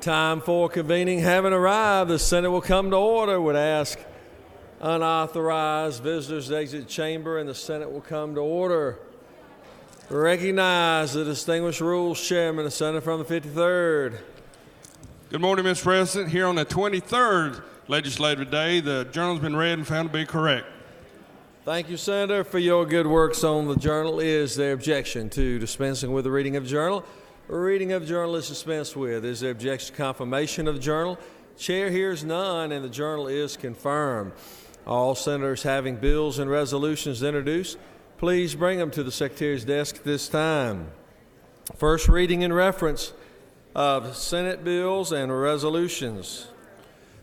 Time for convening having arrived. The Senate will come to order. Would ask unauthorized visitors to exit chamber, and the Senate will come to order. Recognize the distinguished rules chairman, the Senator from the 53rd. Good morning, Mr. President. Here on the 23rd legislative day, the journal's been read and found to be correct. Thank you, Senator, for your good works on the journal. Is there objection to dispensing with the reading of the journal? A reading of the journal is dispensed with. Is there objection to confirmation of the journal? Chair hears none, and the journal is confirmed. All senators having bills and resolutions introduced, please bring them to the Secretary's desk at this time. First reading in reference of Senate bills and resolutions.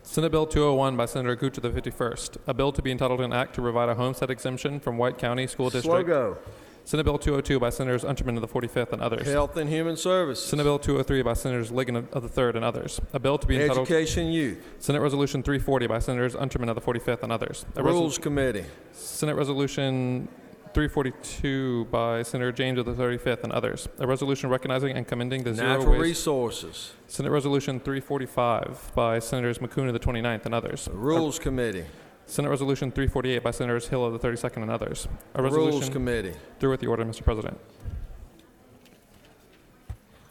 Senate Bill 201 by Senator Gooch of the 51st, a bill to be entitled an act to provide a homestead exemption from White County School District. Slow go. Senate Bill 202 by Senators Unterman of the 45th and others. Health and Human Services. Senate Bill 203 by Senators Ligon of the 3rd and others. A bill to be entitled Education Youth. Senate Resolution 340 by Senators Unterman of the 45th and others. Rules Committee. Senate Resolution 342 by Senator James of the 35th and others. A resolution recognizing and commending the Natural Resources. Senate Resolution 345 by Senators McCoon of the 29th and others. Rules Committee. Senate Resolution 348 by Senators Hill of the 32nd and others. A resolution Rules Committee. Through with the order, Mr. President.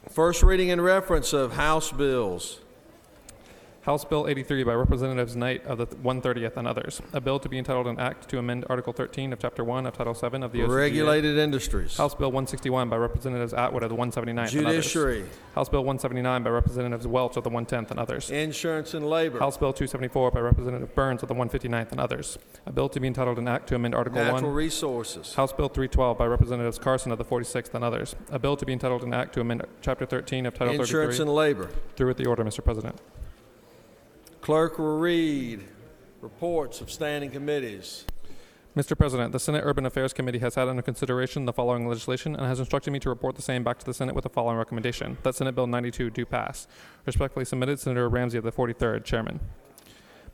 First reading in reference of House bills. House Bill 83 by Representatives Knight of the 130th and others. A bill to be entitled an act to amend Article 13 of Chapter 1 of Title 7 of the OCGA. Regulated Industries. House Bill 161 by Representatives Atwood of the 179th Judiciary. and others. House Bill 179 by Representatives Welch of the 110th and others. Insurance and Labor. House Bill 274 by Representative Burns of the 159th and others. A bill to be entitled an act to amend Article 1. Natural Resources. House Bill 312 by Representatives Carson of the 46th and others. A bill to be entitled an act to amend Chapter 13 of Title 33. Insurance and Labor. Through with the order, Mr. President. Clerk will read reports of standing committees. Mr. President, the Senate Urban Affairs Committee has had under consideration the following legislation and has instructed me to report the same back to the Senate with the following recommendation, that Senate Bill 92 do pass. Respectfully submitted, Senator Ramsey of the 43rd, Chairman.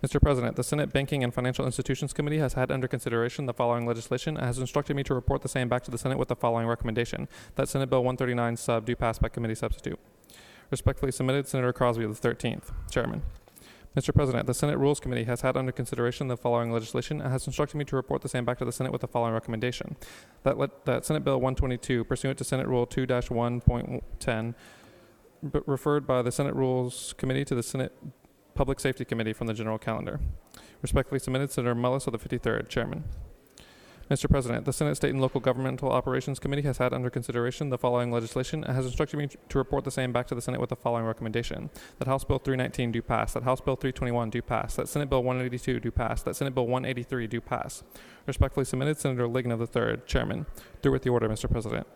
Mr. President, the Senate Banking and Financial Institutions Committee has had under consideration the following legislation and has instructed me to report the same back to the Senate with the following recommendation, that Senate Bill 139 sub do pass by committee substitute. Respectfully submitted, Senator Crosby of the 13th, Chairman. Mr. President, the Senate Rules Committee has had under consideration the following legislation and has instructed me to report the same back to the Senate with the following recommendation. That Senate Bill 122, pursuant to Senate Rule 2-1.10, referred by the Senate Rules Committee to the Senate Public Safety Committee from the general calendar. Respectfully submitted, Senator Mullis of the 53rd, Chairman. Mr. President, the Senate State and Local Governmental Operations Committee has had under consideration the following legislation and has instructed me to report the same back to the Senate with the following recommendation. That House Bill 319 do pass, that House Bill 321 do pass, that Senate Bill 182 do pass, that Senate Bill 183 do pass. Respectfully submitted, Senator Ligon of the 3rd, Chairman. Through with the order, Mr. President.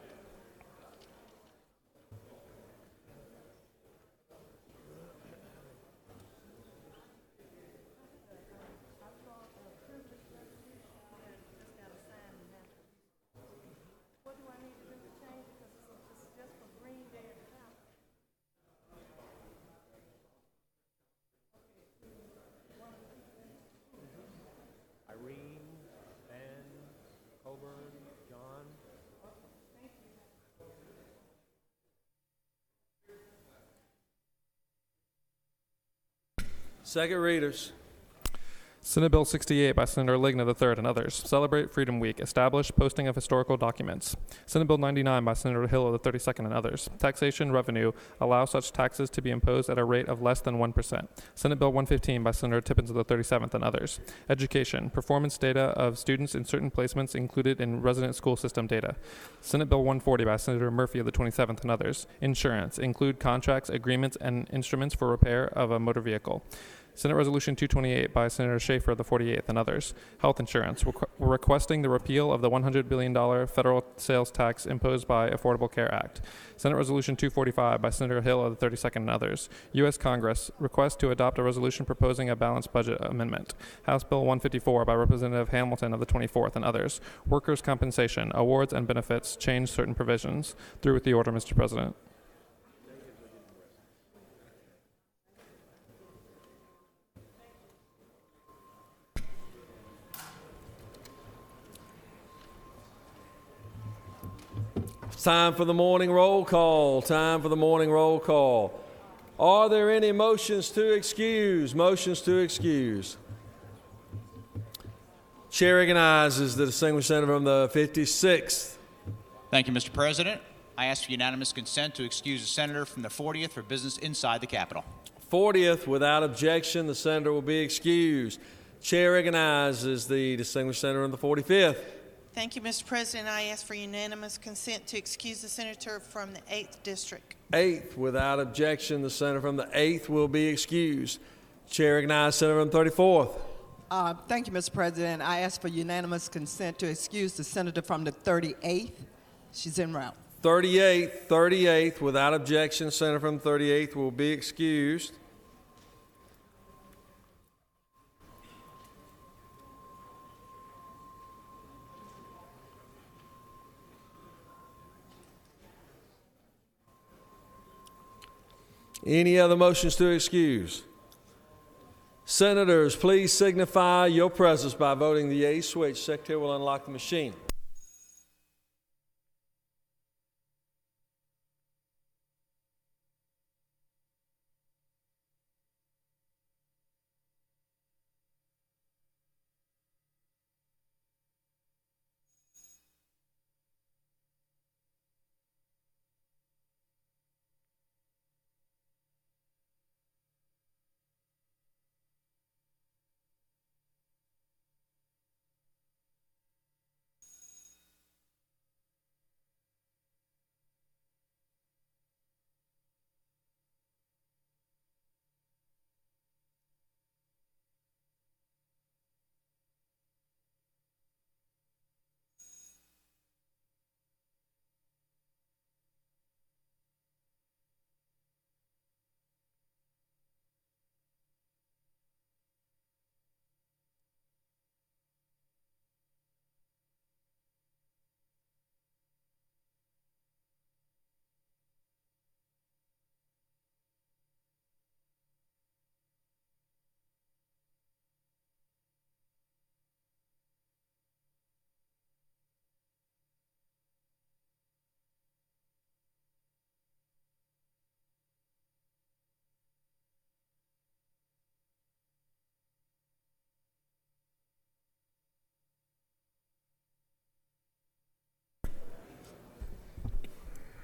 Second readers. Senate Bill 68 by Senator Ligon of the 3rd and others. Celebrate Freedom Week. Establish posting of historical documents. Senate Bill 99 by Senator Hill of the 32nd and others. Taxation revenue. Allow such taxes to be imposed at a rate of less than 1%. Senate Bill 115 by Senator Tippins of the 37th and others. Education. Performance data of students in certain placements included in resident school system data. Senate Bill 140 by Senator Murphy of the 27th and others. Insurance. Include contracts, agreements, and instruments for repair of a motor vehicle. Senate Resolution 228 by Senator Schaefer of the 48th and others. Health insurance, requesting the repeal of the $100 billion federal sales tax imposed by Affordable Care Act. Senate Resolution 245 by Senator Hill of the 32nd and others. U.S. Congress, request to adopt a resolution proposing a balanced budget amendment. House Bill 154 by Representative Hamilton of the 24th and others. Workers' compensation, awards and benefits, change certain provisions. Through with the order, Mr. President. Time for the morning roll call. Time for the morning roll call. Are there any motions to excuse? Motions to excuse. Chair recognizes the distinguished senator from the 56th. Thank you, Mr. President. I ask for unanimous consent to excuse the senator from the 40th for business inside the Capitol. 40th, without objection, the senator will be excused. Chair recognizes the distinguished senator from the 45th. Thank you, Mr. President. I ask for unanimous consent to excuse the senator from the 8th District. 8th, without objection, the senator from the 8th will be excused. Chair recognizes senator from the 34th. Thank you, Mr. President. I ask for unanimous consent to excuse the senator from the 38th. She's en route. 38th, without objection, senator from the 38th will be excused. Any other motions to excuse? Senators, please signify your presence by voting the yea switch. Secretary will unlock the machine.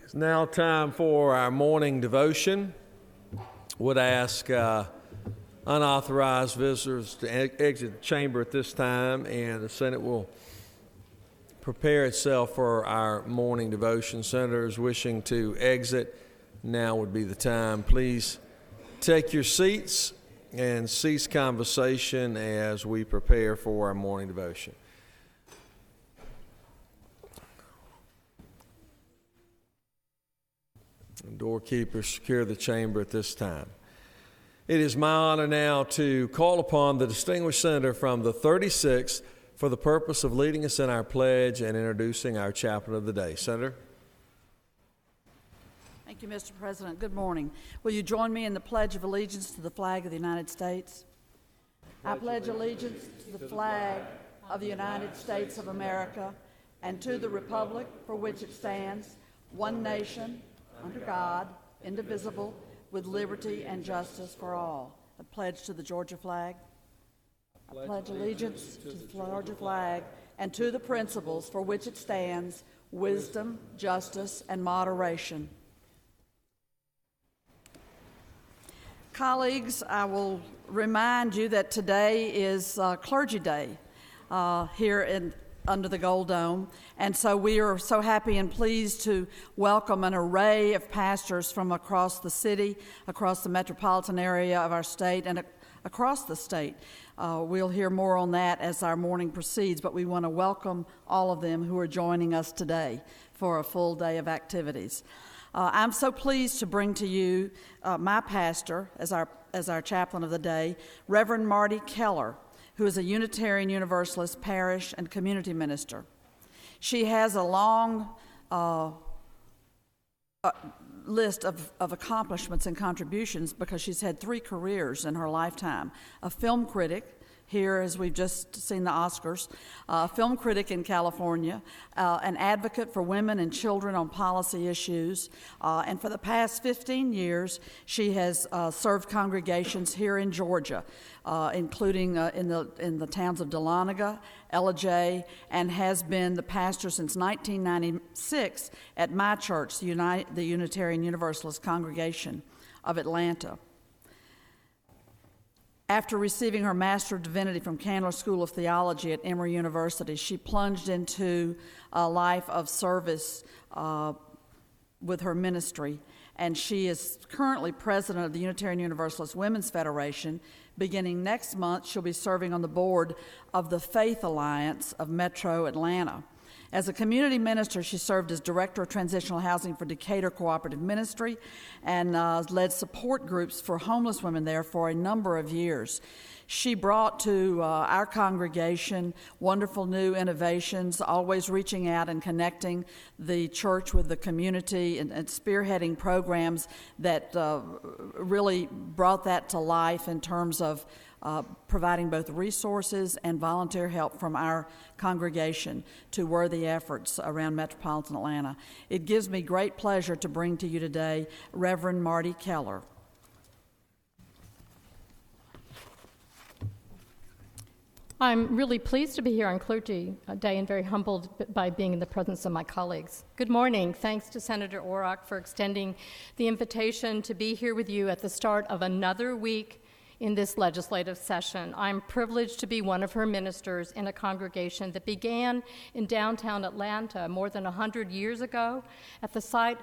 It's now time for our morning devotion. Would ask unauthorized visitors to exit the chamber at this time, and the Senate will prepare itself for our morning devotion. Senators wishing to exit, now would be the time. Please take your seats and cease conversation as we prepare for our morning devotion. Doorkeepers, secure the chamber at this time. It is my honor now to call upon the distinguished senator from the 36th for the purpose of leading us in our pledge and introducing our chaplain of the day. Senator. Thank you, Mr. President. Good morning. Will you join me in the Pledge of Allegiance to the flag of the United States? I pledge allegiance to the flag of the United States of America and to the republic for which it stands, one nation, under God, indivisible, with liberty and justice for all. I pledge to the Georgia flag. I pledge allegiance to the Georgia flag and to the principles for which it stands, wisdom, justice, and moderation. Colleagues, I will remind you that today is Clergy Day here under the Gold Dome, and so we are so happy and pleased to welcome an array of pastors from across the city, across the metropolitan area of our state, and across the state. We'll hear more on that as our morning proceeds, but we want to welcome all of them who are joining us today for a full day of activities. I'm so pleased to bring to you my pastor as our chaplain of the day, Reverend Marty Keller, who is a Unitarian Universalist parish and community minister. She has a long list of accomplishments and contributions because she's had 3 careers in her lifetime: a film critic here, as we've just seen the Oscars, a film critic in California, an advocate for women and children on policy issues, and for the past 15 years, she has served congregations here in Georgia, including in the towns of Dahlonega, Ellijay, and has been the pastor since 1996 at my church, the Unitarian Universalist Congregation of Atlanta. After receiving her Master of Divinity from Candler School of Theology at Emory University, she plunged into a life of service with her ministry, and she is currently president of the Unitarian Universalist Women's Federation. Beginning next month, she'll be serving on the board of the Faith Alliance of Metro Atlanta. As a community minister, she served as Director of Transitional Housing for Decatur Cooperative Ministry and led support groups for homeless women there for a number of years. She brought to our congregation wonderful new innovations, always reaching out and connecting the church with the community and spearheading programs that really brought that to life in terms of providing both resources and volunteer help from our congregation to worthy efforts around metropolitan Atlanta. It gives me great pleasure to bring to you today Reverend Marty Keller. I'm really pleased to be here on Clergy Day and very humbled by being in the presence of my colleagues. Good morning. Thanks to Senator Orrock for extending the invitation to be here with you at the start of another week in this legislative session. I'm privileged to be one of her ministers in a congregation that began in downtown Atlanta more than 100 years ago at the site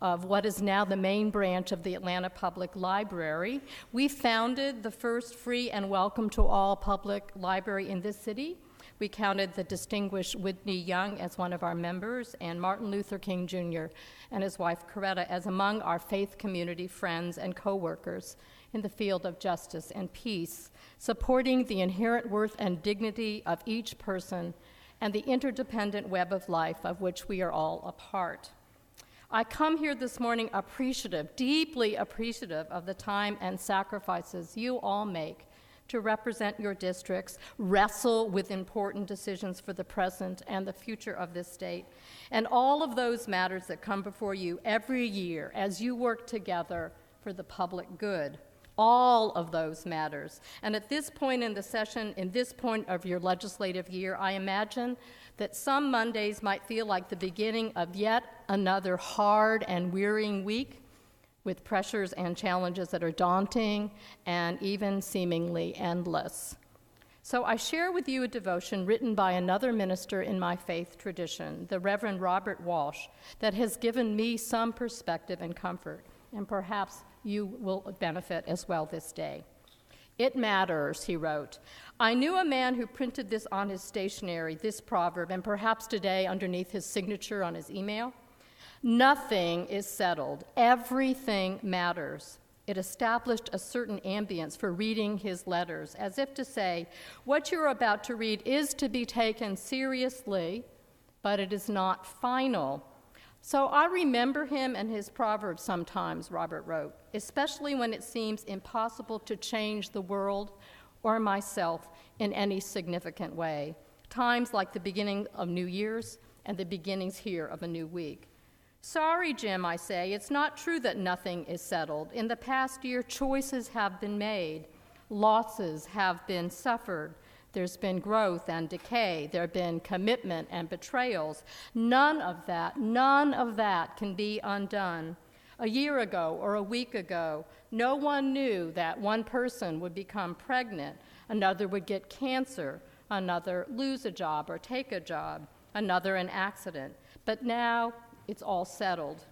of what is now the main branch of the Atlanta Public Library. We founded the first free and welcome to all public library in this city. We counted the distinguished Whitney Young as one of our members and Martin Luther King Jr. and his wife Coretta as among our faith community friends and co-workers in the field of justice and peace, supporting the inherent worth and dignity of each person and the interdependent web of life of which we are all a part. I come here this morning appreciative, deeply appreciative of the time and sacrifices you all make to represent your districts, wrestle with important decisions for the present and the future of this state, and all of those matters that come before you every year as you work together for the public good. All of those matters. And at this point in the session, in this point of your legislative year, I imagine that some Mondays might feel like the beginning of yet another hard and wearying week with pressures and challenges that are daunting and even seemingly endless. So I share with you a devotion written by another minister in my faith tradition, the Reverend Robert Walsh, that has given me some perspective and comfort, and perhaps you will benefit as well this day. "It matters," he wrote. "I knew a man who printed this on his stationery, this proverb, and perhaps today underneath his signature on his email. Nothing is settled. Everything matters." It established a certain ambience for reading his letters, as if to say, what you're about to read is to be taken seriously, but it is not final. So I remember him and his proverbs sometimes, Robert wrote, especially when it seems impossible to change the world or myself in any significant way. Times like the beginning of New Year's and the beginnings here of a new week. "Sorry, Jim," I say, "it's not true that nothing is settled. In the past year, choices have been made. Losses have been suffered. There's been growth and decay. There have been commitment and betrayals. None of that can be undone. A year ago or a week ago, no one knew that one person would become pregnant, another would get cancer, another lose a job or take a job, another an accident. But now it's all settled.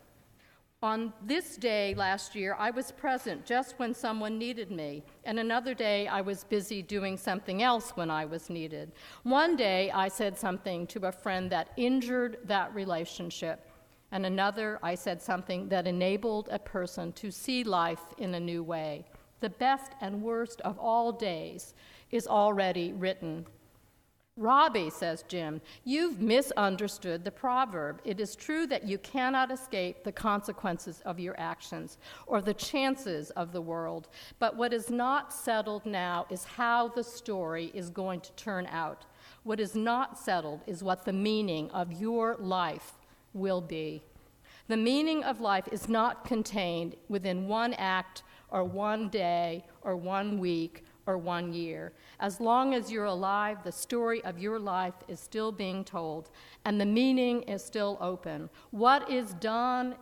On this day last year, I was present just when someone needed me, and another day I was busy doing something else when I was needed. One day I said something to a friend that injured that relationship, and another I said something that enabled a person to see life in a new way. The best and worst of all days is already written. Robbie, says Jim, you've misunderstood the proverb. It is true that you cannot escape the consequences of your actions or the chances of the world. But what is not settled now is how the story is going to turn out. What is not settled is what the meaning of your life will be. The meaning of life is not contained within one act or one day or 1 week or 1 year. As long as you're alive, the story of your life is still being told, and the meaning is still open. What is done,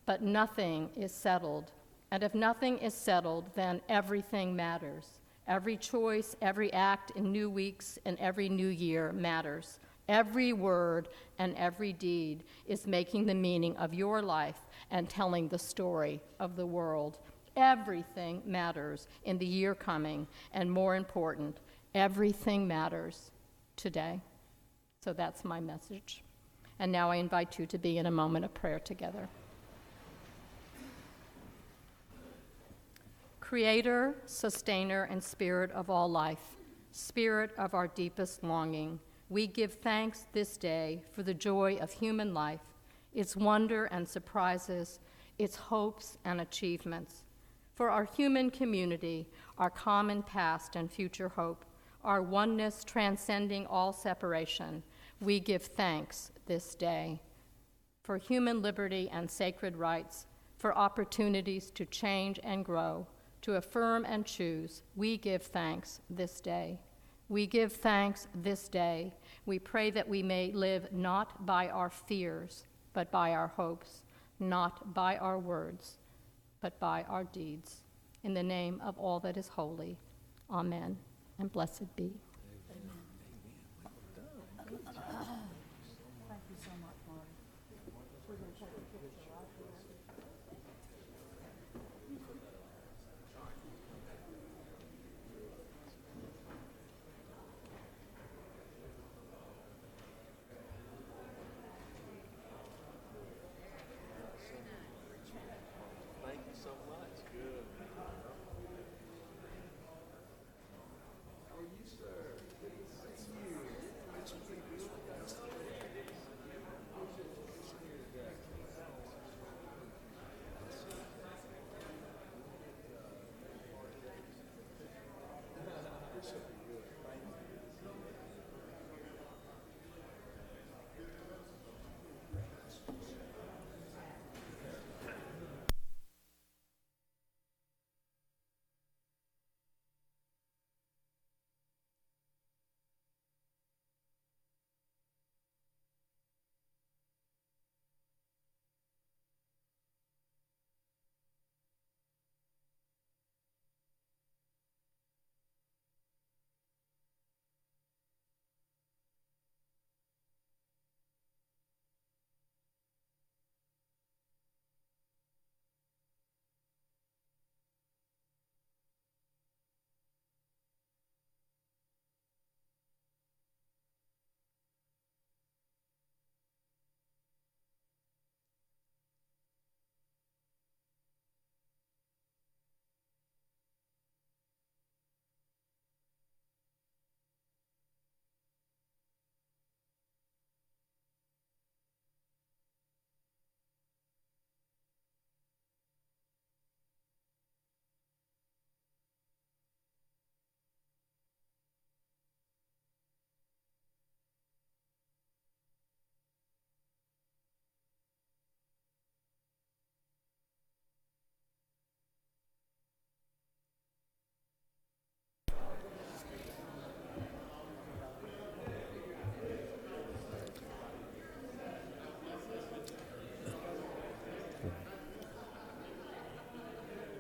but nothing is settled. And if nothing is settled, then everything matters. Every choice, every act in new weeks and every new year matters. Every word and every deed is making the meaning of your life and telling the story of the world. Everything matters in the year coming, and more important, everything matters today. So that's my message. And now I invite you to be in a moment of prayer together. Creator, sustainer, and spirit of all life, spirit of our deepest longing, we give thanks this day for the joy of human life, its wonder and surprises, its hopes and achievements. For our human community, our common past and future hope, our oneness transcending all separation, we give thanks this day. For human liberty and sacred rights, for opportunities to change and grow, to affirm and choose, we give thanks this day. We give thanks this day. We pray that we may live not by our fears, but by our hopes, not by our words, but by our deeds. In the name of all that is holy, amen, and blessed be.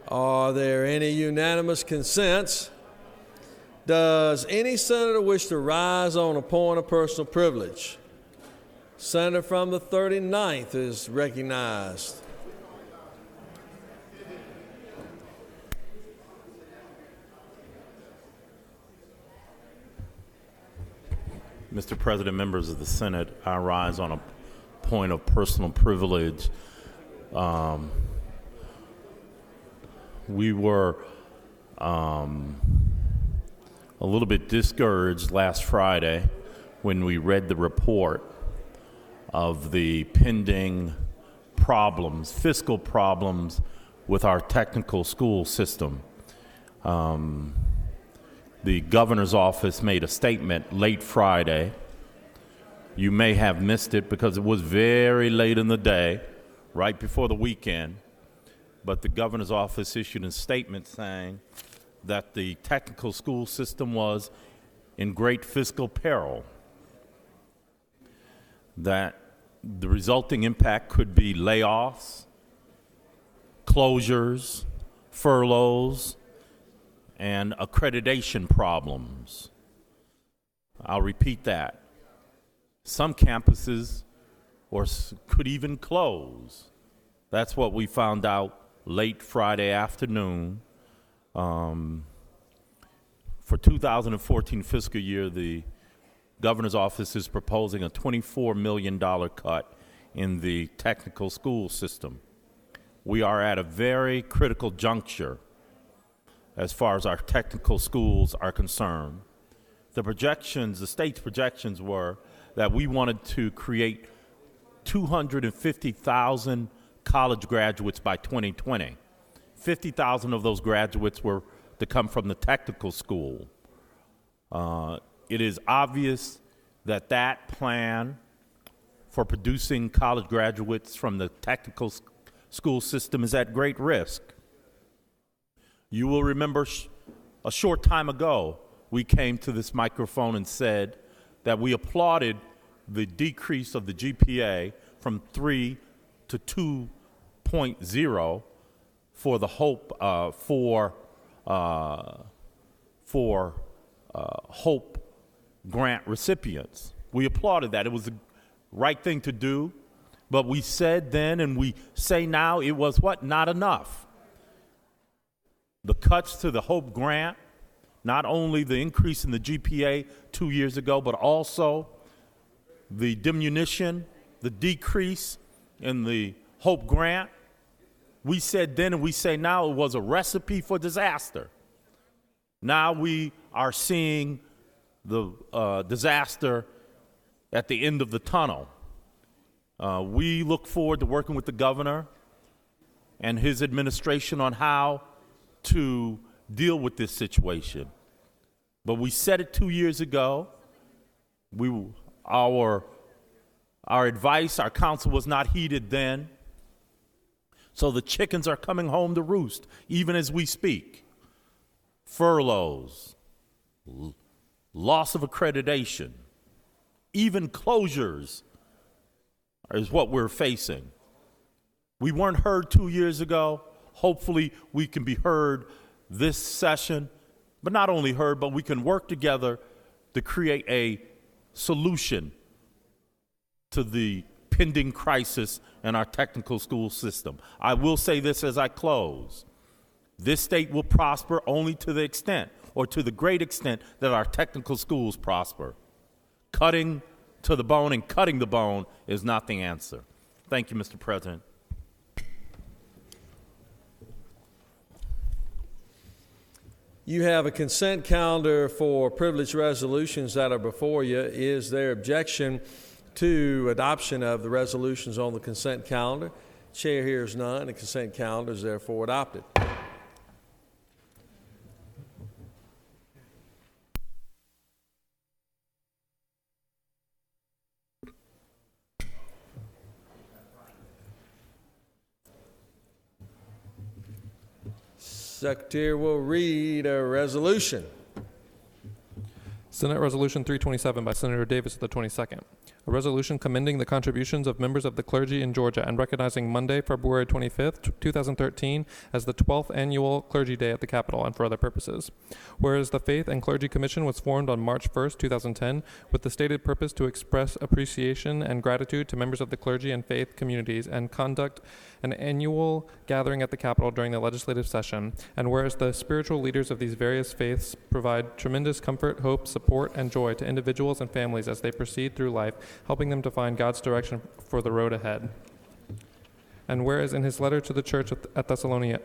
Are there any unanimous consents? Does any senator wish to rise on a point of personal privilege? Senator from the 39th is recognized. Mr. President, members of the Senate, I rise on a point of personal privilege. We were a a little bit discouraged last Friday when we read the report of the pending problems, fiscal problems with our technical school system. The governor's office made a statement late Friday. You may have missed it because it was very late in the day, right before the weekend. But the governor's office issued a statement saying that the technical school system was in great fiscal peril, that the resulting impact could be layoffs, closures, furloughs, and accreditation problems. I'll repeat that. Some campuses could even close. That's what we found out late Friday afternoon. For 2014 fiscal year, the governor's office is proposing a $24 million cut in the technical school system. We are at a very critical juncture as far as our technical schools are concerned. The state's projections were that we wanted to create 250,000 college graduates by 2020. 50,000 of those graduates were to come from the technical school. It is obvious that that plan for producing college graduates from the technical school system is at great risk. You will remember a short time ago, we came to this microphone and said that we applauded the decrease of the GPA from 3 to 2.0 for the Hope Hope grant recipients. We applauded that. It was the right thing to do, but we said then and we say now it was what? Not enough. The cuts to the Hope grant, not only the increase in the GPA 2 years ago, but also the diminution, the decrease in the Hope grant. We said then and we say now it was a recipe for disaster. Now we are seeing the disaster at the end of the tunnel. We look forward to working with the governor and his administration on how to deal with this situation. But we said it 2 years ago. Our advice, our counsel was not heeded then. So the chickens are coming home to roost, even as we speak. Furloughs, loss of accreditation, even closures is what we're facing. We weren't heard 2 years ago. Hopefully we can be heard this session, but not only heard, but we can work together to create a solution to the pending crisis in our technical school system. I will say this as I close. This state will prosper only to the extent, or to the great extent, that our technical schools prosper. Cutting to the bone and cutting the bone is not the answer. Thank you, Mr. President. You have a consent calendar for privileged resolutions that are before you. Is there objection to adoption of the resolutions on the consent calendar? Chair hears none. The consent calendar is therefore adopted. Secretary will read a resolution. Senate Resolution 327 by Senator Davis of the 22nd. A resolution commending the contributions of members of the clergy in Georgia and recognizing Monday, February 25th, 2013 as the 12th annual Clergy Day at the Capitol and for other purposes. Whereas the Faith and Clergy Commission was formed on March 1st, 2010 with the stated purpose to express appreciation and gratitude to members of the clergy and faith communities and conduct an annual gathering at the Capitol during the legislative session. And whereas the spiritual leaders of these various faiths provide tremendous comfort, hope, support, and joy to individuals and families as they proceed through life, helping them to find God's direction for the road ahead. And whereas in his letter to the church at Thessalonica,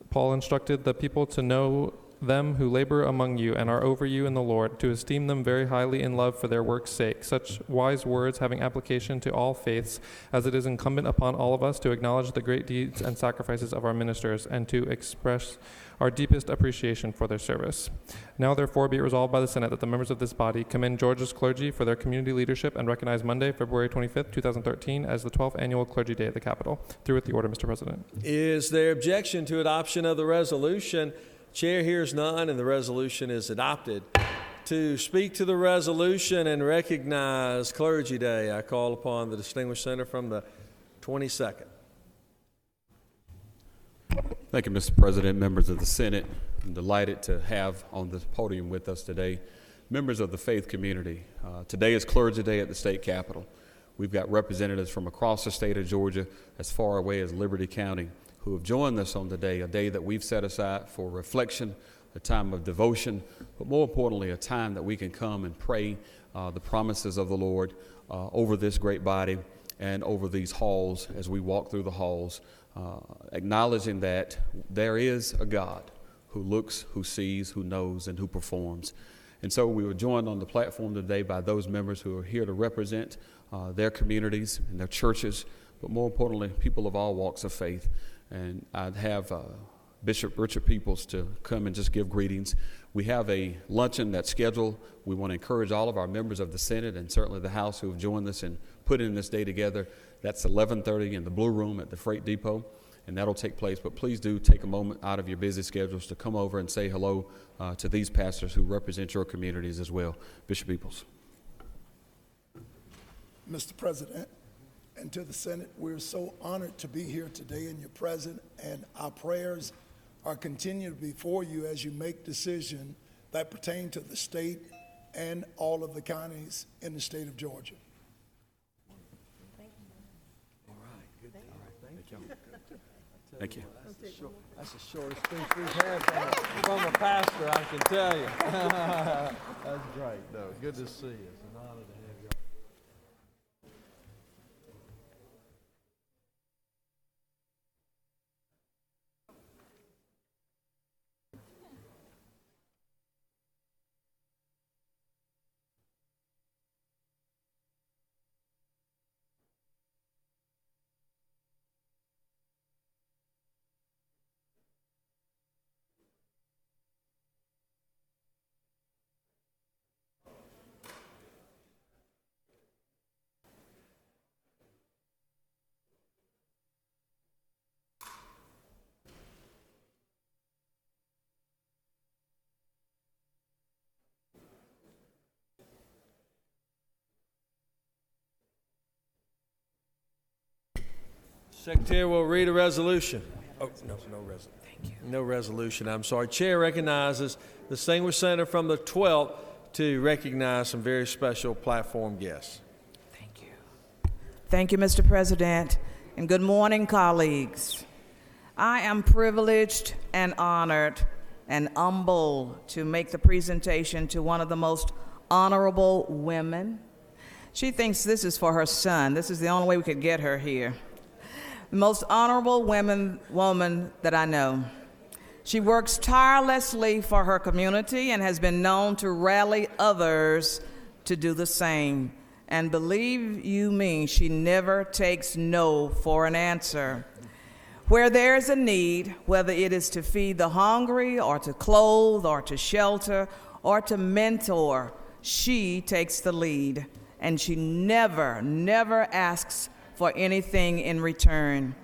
Paul instructed the people to know them who labor among you and are over you in the Lord, to esteem them very highly in love for their work's sake, such wise words having application to all faiths, as it is incumbent upon all of us to acknowledge the great deeds and sacrifices of our ministers, and to express our deepest appreciation for their service. Now, therefore, be it resolved by the Senate that the members of this body commend Georgia's clergy for their community leadership and recognize Monday, February 25th, 2013, as the 12th Annual Clergy Day at the Capitol. Through with the order, Mr. President. Is there objection to adoption of the resolution? Chair hears none, and the resolution is adopted. To speak to the resolution and recognize Clergy Day, I call upon the distinguished senator from the 22nd. Thank you, Mr. President, members of the Senate. I'm delighted to have on this podium with us today members of the faith community. Today is Clergy Day at the state capitol. We've got representatives from across the state of Georgia, as far away as Liberty County, who have joined us on today, a day that we've set aside for reflection, a time of devotion, but more importantly, a time that we can come and pray the promises of the Lord over this great body and over these halls as we walk through the halls, acknowledging that there is a God who looks, who sees, who knows, and who performs. And so we were joined on the platform today by those members who are here to represent their communities and their churches, but more importantly, people of all walks of faith. And I'd have Bishop Richard Peoples to come and just give greetings. We have a luncheon that's scheduled. We want to encourage all of our members of the Senate and certainly the House who have joined us in putting this day together. That's 11:30 in the Blue Room at the Freight Depot, and that'll take place. But please do take a moment out of your busy schedules to come over and say hello to these pastors who represent your communities as well. Bishop Peoples. Mr. President, and to the Senate, we're so honored to be here today in your presence, and our prayers are continued before you as you make decisions that pertain to the state and all of the counties in the state of Georgia. All right, good. All right, thank you. Thank you. That's the shortest speech we've had from a pastor, I can tell you. That's great, though. Good to see you. It's an honor to have you. Secretary will read a resolution. Oh, no resolution. Thank you. No resolution, I'm sorry. Chair recognizes the distinguished senator from the 12th to recognize some very special platform guests. Thank you. Thank you, Mr. President, and good morning, colleagues. I am privileged and honored and humbled to make the presentation to one of the most honorable women. She thinks this is for her son. This is the only way we could get her here. The most honorable woman that I know. She works tirelessly for her community and has been known to rally others to do the same. And believe you me, she never takes no for an answer. Where there is a need, whether it is to feed the hungry or to clothe or to shelter or to mentor, she takes the lead. And she never asks for anything in return.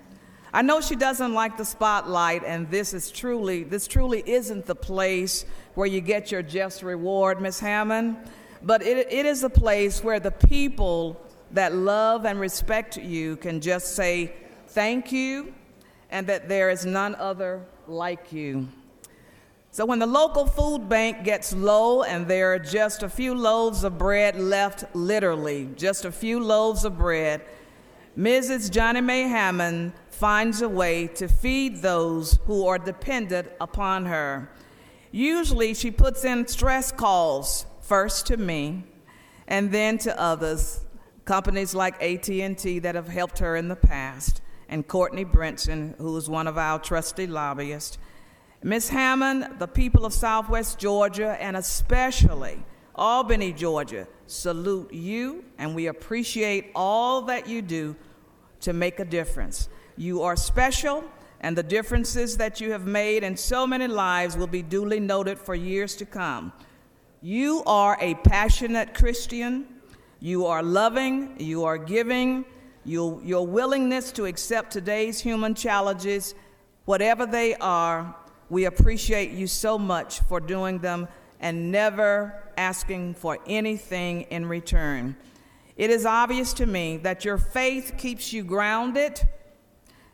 I know she doesn't like the spotlight, and this truly isn't the place where you get your just reward, Ms. Hammond, but it is a place where the people that love and respect you can just say thank you, and that there is none other like you. So when the local food bank gets low and there are just a few loaves of bread left, literally just a few loaves of bread, Mrs. Johnny Mae Hammond finds a way to feed those who are dependent upon her. Usually she puts in stress calls, first to me and then to others, companies like AT&T that have helped her in the past, and Courtney Brinson, who is one of our trusty lobbyists. Ms. Hammond, the people of Southwest Georgia, and especially Albany, Georgia, salute you, and we appreciate all that you do to make a difference. You are special, and the differences that you have made in so many lives will be duly noted for years to come. You are a passionate Christian. You are loving. You are giving. Your willingness to accept today's human challenges, whatever they are, we appreciate you so much for doing them and never asking for anything in return. It is obvious to me that your faith keeps you grounded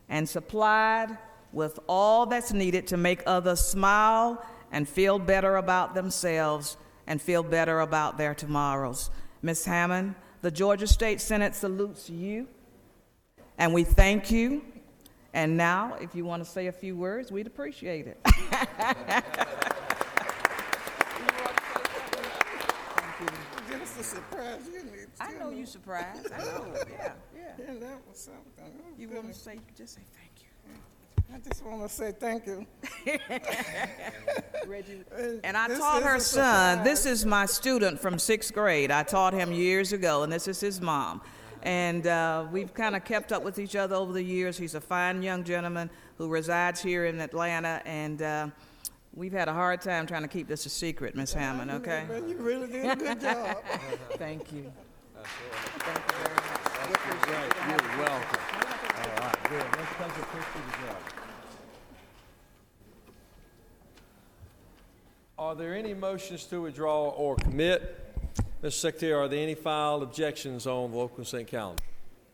and supplied with all that's needed to make others smile and feel better about themselves and feel better about their tomorrows. Ms. Hammond, the Georgia State Senate salutes you, and we thank you. And now, if you want to say a few words, we'd appreciate it. Just a surprise. I know you're surprised. I know. Yeah. Yeah, that was something. You want to say, just say thank you. I just want to say thank you. Reggie. And I taught her son. This is my student from 6th grade. I taught him years ago, and this is his mom. And we've kind of kept up with each other over the years. He's a fine young gentleman who resides here in Atlanta, and we've had a hard time trying to keep this a secret, Miss Hammond, okay? You really did a good job. Thank you. Thank you very much. Great. You're welcome. All right, good. Let's take a picture together. Are there any motions to withdraw or commit? Mr. Secretary, are there any filed objections on the local consent calendar?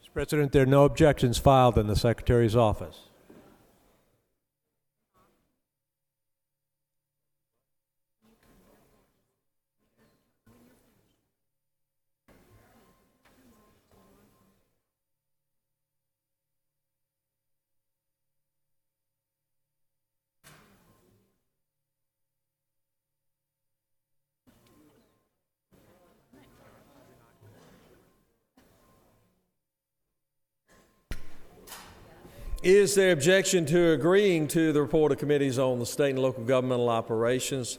Mr. President, there are no objections filed in the Secretary's office. Is there objection to agreeing to the report of committees on the state and local governmental operations?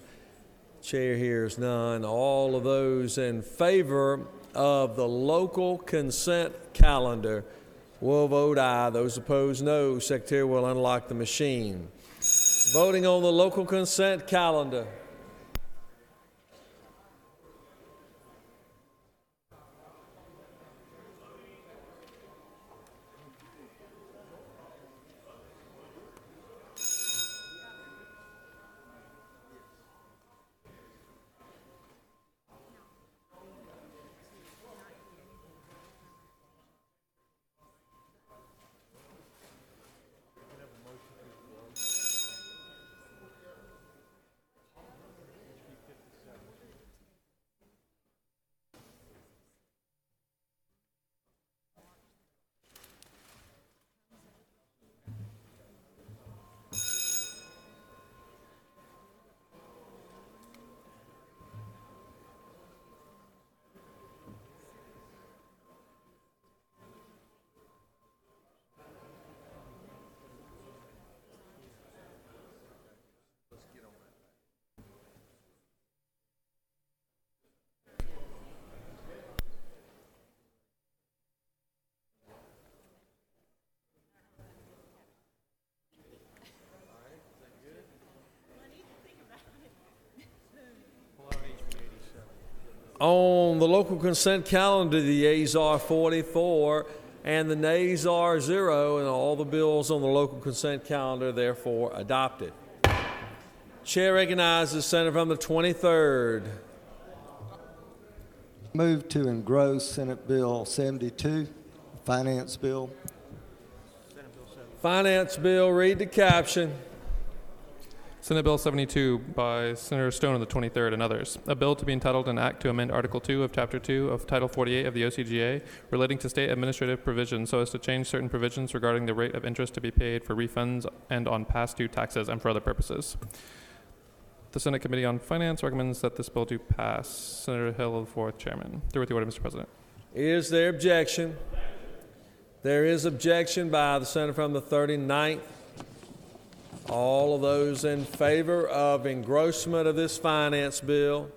Chair hears none. All of those in favor of the local consent calendar will vote aye. Those opposed, no. Secretary will unlock the machine. Voting on the local consent calendar. On the local consent calendar, the yeas are 44 and the nays are 0, and all the bills on the local consent calendar therefore adopted. Chair recognizes the senator from the 23rd. Move to engross Senate Bill 72, Finance Bill. Finance bill, read the caption. Senate Bill 72 by Senator Stone of the 23rd and others. A bill to be entitled an act to amend Article 2 of Chapter 2 of Title 48 of the OCGA relating to state administrative provisions so as to change certain provisions regarding the rate of interest to be paid for refunds and on past due taxes and for other purposes. The Senate Committee on Finance recommends that this bill do pass. Senator Hill, the 4th Chairman. Through with the order, Mr. President. Is there objection? There is objection by the senator from the 39th. All of those in favor of engrossment of this finance bill,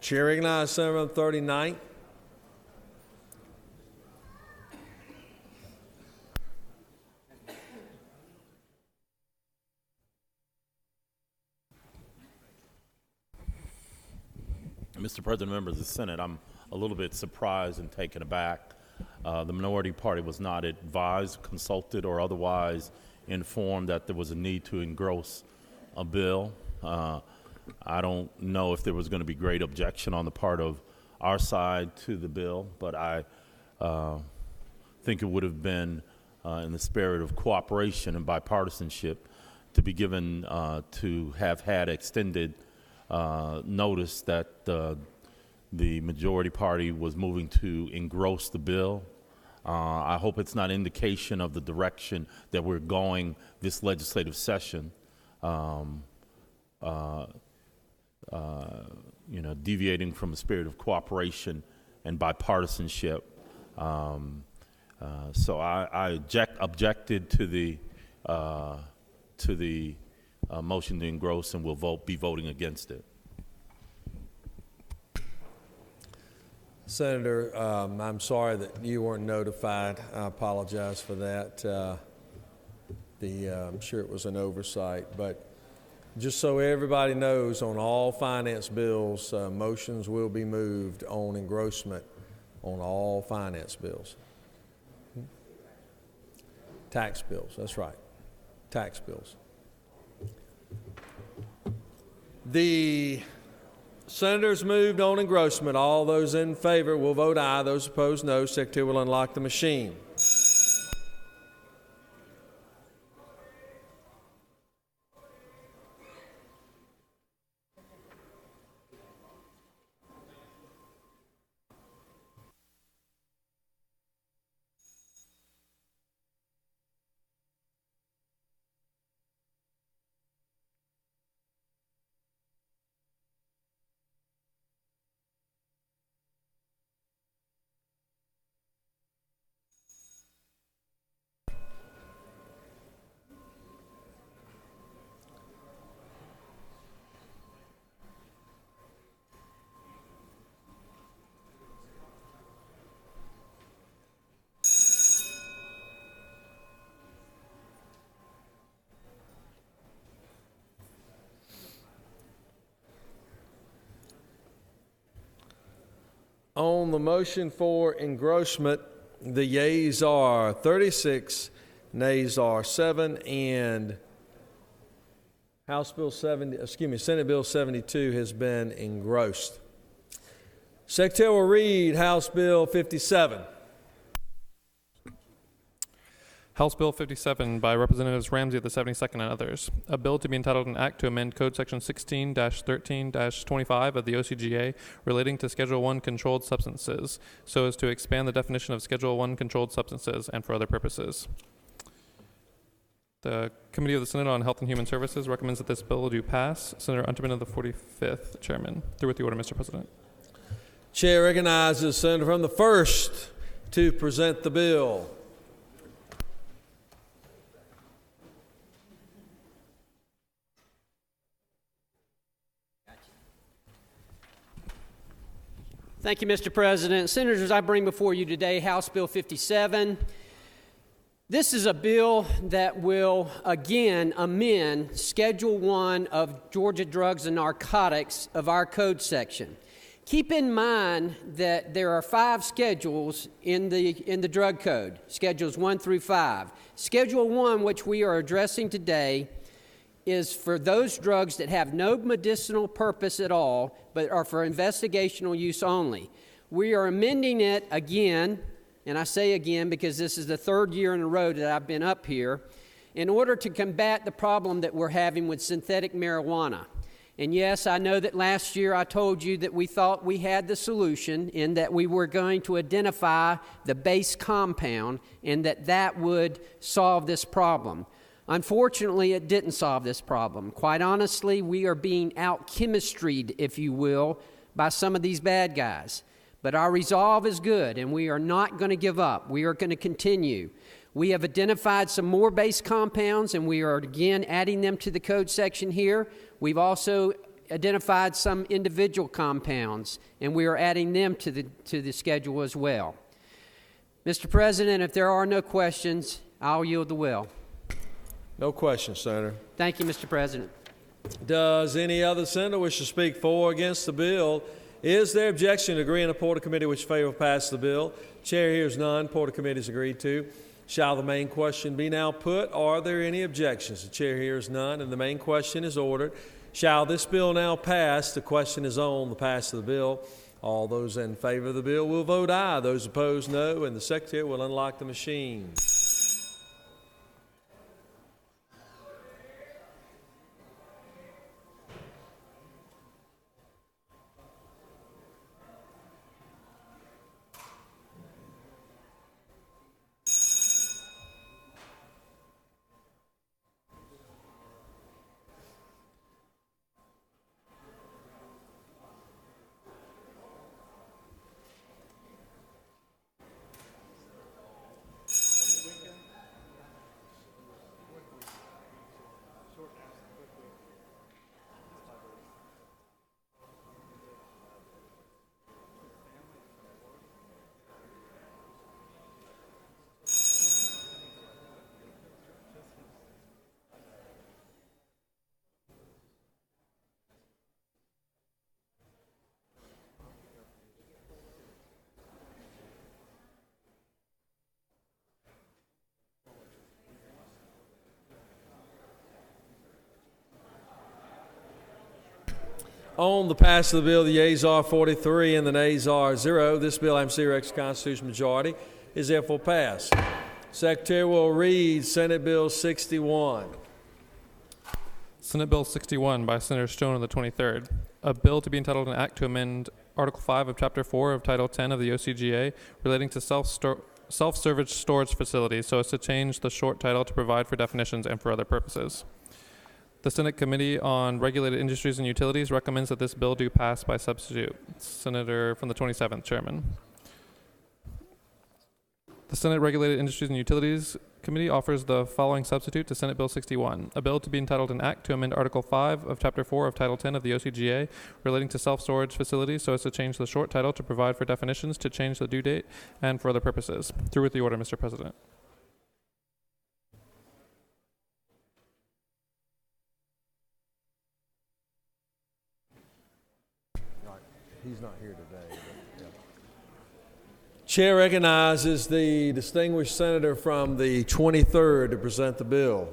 Chair recognizes Senator from the 39th. Mr. President, members of the Senate, I'm a little bit surprised and taken aback. The minority party was not advised, consulted, or otherwise informed that there was a need to engross a bill. I don't know if there was going to be great objection on the part of our side to the bill, but I think it would have been in the spirit of cooperation and bipartisanship to be given to have had extended notice that the majority party was moving to engross the bill. I hope it's not indication of the direction that we're going this legislative session, deviating from a spirit of cooperation and bipartisanship. So I objected to the motion to engross, and will be voting against it. Senator, I'm sorry that you weren't notified. I apologize for that. I'm sure it was an oversight, but just so everybody knows, on all finance bills, motions will be moved on engrossment on all finance bills. Tax bills, that's right, tax bills. The senators moved on engrossment. All those in favor will vote aye. Those opposed, no. Secretary will unlock the machine. On the motion for engrossment, the yeas are 36, nays are 7, and Senate Bill 72 has been engrossed. Secretary will read House Bill 57. House Bill 57 by Representatives Ramsey of the 72nd and others. A bill to be entitled an act to amend Code Section 16-13-25 of the OCGA relating to Schedule I controlled substances so as to expand the definition of Schedule I controlled substances and for other purposes. The Committee of the Senate on Health and Human Services recommends that this bill do pass. Senator Unterman of the 45th, Chairman. Through with the order, Mr. President. Chair recognizes Senator from the 1st to present the bill. Thank you, Mr. President. Senators, I bring before you today House Bill 57. This is a bill that will, again, amend Schedule I of Georgia Drugs and Narcotics of our code section. Keep in mind that there are 5 schedules in the drug code, Schedules 1 through 5. Schedule 1, which we are addressing today, is for those drugs that have no medicinal purpose at all, but are for investigational use only. We are amending it again, and I say again because this is the 3rd year in a row that I've been up here, in order to combat the problem that we're having with synthetic marijuana. And yes, I know that last year I told you that we thought we had the solution in that we were going to identify the base compound and that would solve this problem. Unfortunately, it didn't solve this problem. Quite honestly, we are being out-chemistryed, if you will, by some of these bad guys. But our resolve is good, and we are not going to give up. We are going to continue. We have identified some more base compounds, and we are again adding them to the code section here. We've also identified some individual compounds, and we are adding them to the schedule as well. Mr. President, if there are no questions, I'll yield the will. No questions, Senator. Thank you, Mr. President. Does any other senator wish to speak for or against the bill? Is there objection to agree in a Porter Committee which favor pass the bill? Chair hears none. Porter Committee is agreed to. Shall the main question be now put? Are there any objections? The chair hears none, and the main question is ordered. Shall this bill now pass? The question is on the pass of the bill. All those in favor of the bill will vote aye. Those opposed, no, and the Secretary will unlock the machine. On the pass of the bill, the yeas are 43 and the nays are 0. This bill, having C-Rex Constitutional majority, is therefore passed. Secretary will read Senate Bill 61. Senate Bill 61 by Senator Stone of the 23rd. A bill to be entitled an act to amend Article 5 of Chapter 4 of Title 10 of the OCGA relating to self-storage storage facilities so as to change the short title to provide for definitions and for other purposes. The Senate Committee on Regulated Industries and Utilities recommends that this bill do pass by substitute. Senator from the 27th, Chairman. The Senate Regulated Industries and Utilities Committee offers the following substitute to Senate Bill 61. A bill to be entitled an act to amend Article 5 of Chapter 4 of Title 10 of the OCGA relating to self-storage facilities so as to change the short title to provide for definitions, to change the due date, and for other purposes. Through with the order, Mr. President. He's not here today. But, yeah. Chair recognizes the distinguished senator from the 23rd to present the bill.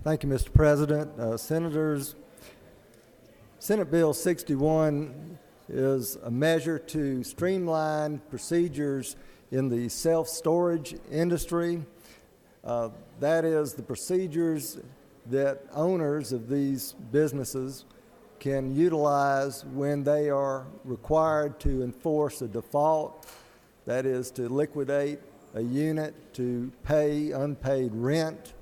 Thank you, Mr. President. Senators, Senate Bill 61 is a measure to streamline procedures in the self-storage industry. That is, the procedures that owners of these businesses can utilize when they are required to enforce a default, that is, to liquidate a unit, to pay unpaid rent.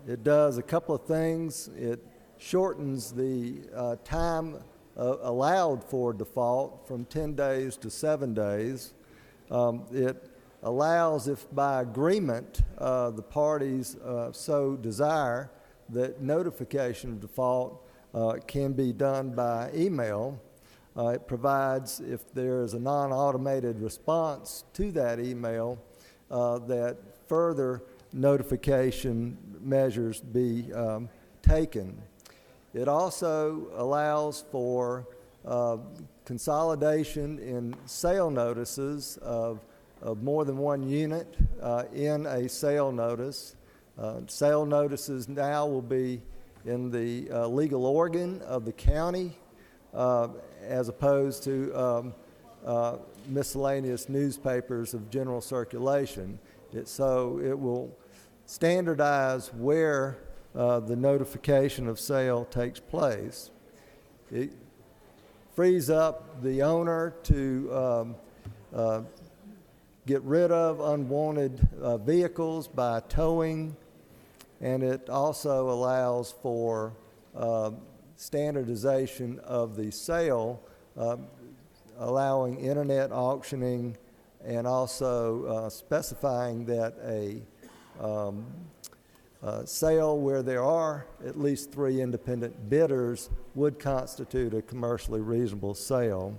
It does a couple of things. It shortens the time allowed for default from 10 days to 7 days. It allows, if by agreement the parties so desire, that notification of default can be done by email. It provides, if there is a non-automated response to that email, that further notification measures be taken. It also allows for consolidation in sale notices of more than one unit in a sale notice. Sale notices now will be in the legal organ of the county as opposed to miscellaneous newspapers of general circulation. So it will standardize where the notification of sale takes place. It frees up the owner to get rid of unwanted vehicles by towing and it also allows for standardization of the sale, allowing internet auctioning, and also specifying that a sale where there are at least 3 independent bidders would constitute a commercially reasonable sale.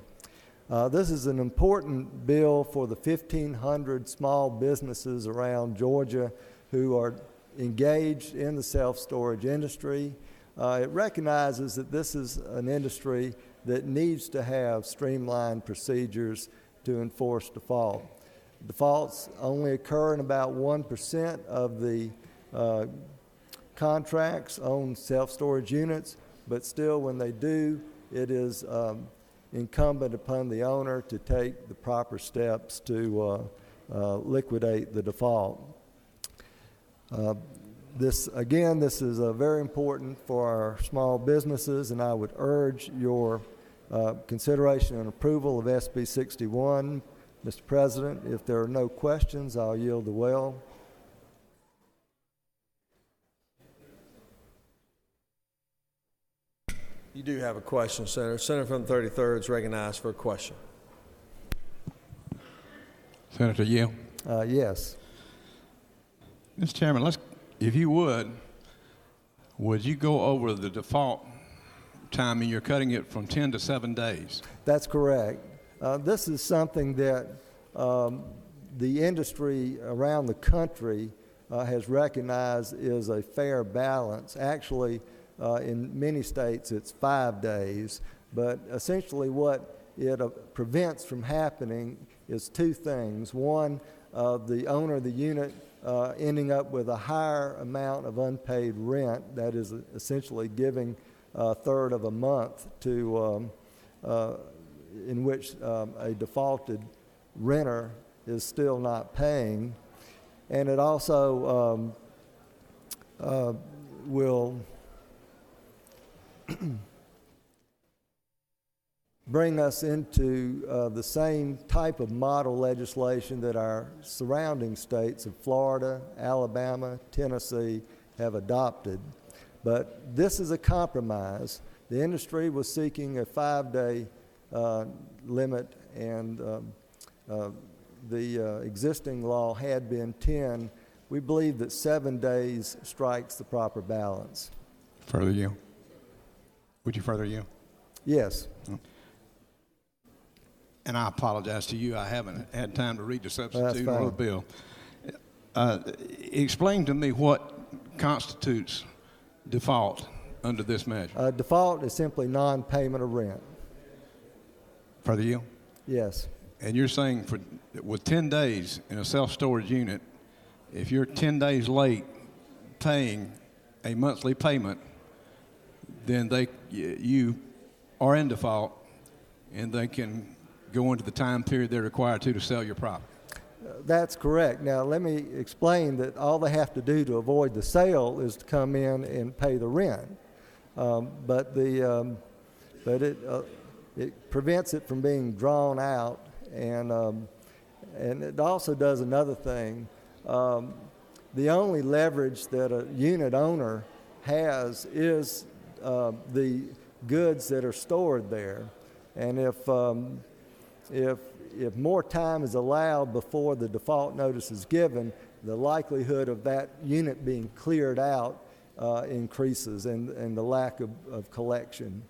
This is an important bill for the 1,500 small businesses around Georgia who are engaged in the self-storage industry. It recognizes that this is an industry that needs to have streamlined procedures to enforce default. Defaults only occur in about 1% of the contracts on self-storage units, but still when they do, it is incumbent upon the owner to take the proper steps to liquidate the default. This is very important for our small businesses, and I would urge your consideration and approval of SB 61. Mr. President, if there are no questions, I'll yield the well. You do have a question, Senator. Senator from the 33rd is recognized for a question. Senator Yale. Yes. Mr. Chairman, if you would you go over the default timing? You're cutting it from 10 to 7 days. That's correct. This is something that the industry around the country has recognized is a fair balance. Actually, in many states it's 5 days, but essentially what it prevents from happening is 2 things. One, the owner of the unit ending up with a higher amount of unpaid rent, that is essentially giving a third of a month to in which a defaulted renter is still not paying. And it also will bring us into the same type of model legislation that our surrounding states of Florida, Alabama, Tennessee have adopted. But this is a compromise. The industry was seeking a 5-day limit, and the existing law had been 10. We believe that 7 days strikes the proper balance. Further you? Would you further you? Yes. And I apologize to you. I haven't had time to read the substitute or the bill. Explain to me what constitutes default under this measure. Default is simply non-payment of rent. Further you? Yes. And you're saying with 10 days in a self-storage unit, if you're 10 days late paying a monthly payment, then you are in default, and they can go into the time period they're required to sell your property. That's correct. Now, let me explain that all they have to do to avoid the sale is to come in and pay the rent. But it prevents it from being drawn out, and it also does another thing. The only leverage that a unit owner has is the goods that are stored there, and if more time is allowed before the default notice is given, the likelihood of that unit being cleared out increases, and the lack of collection.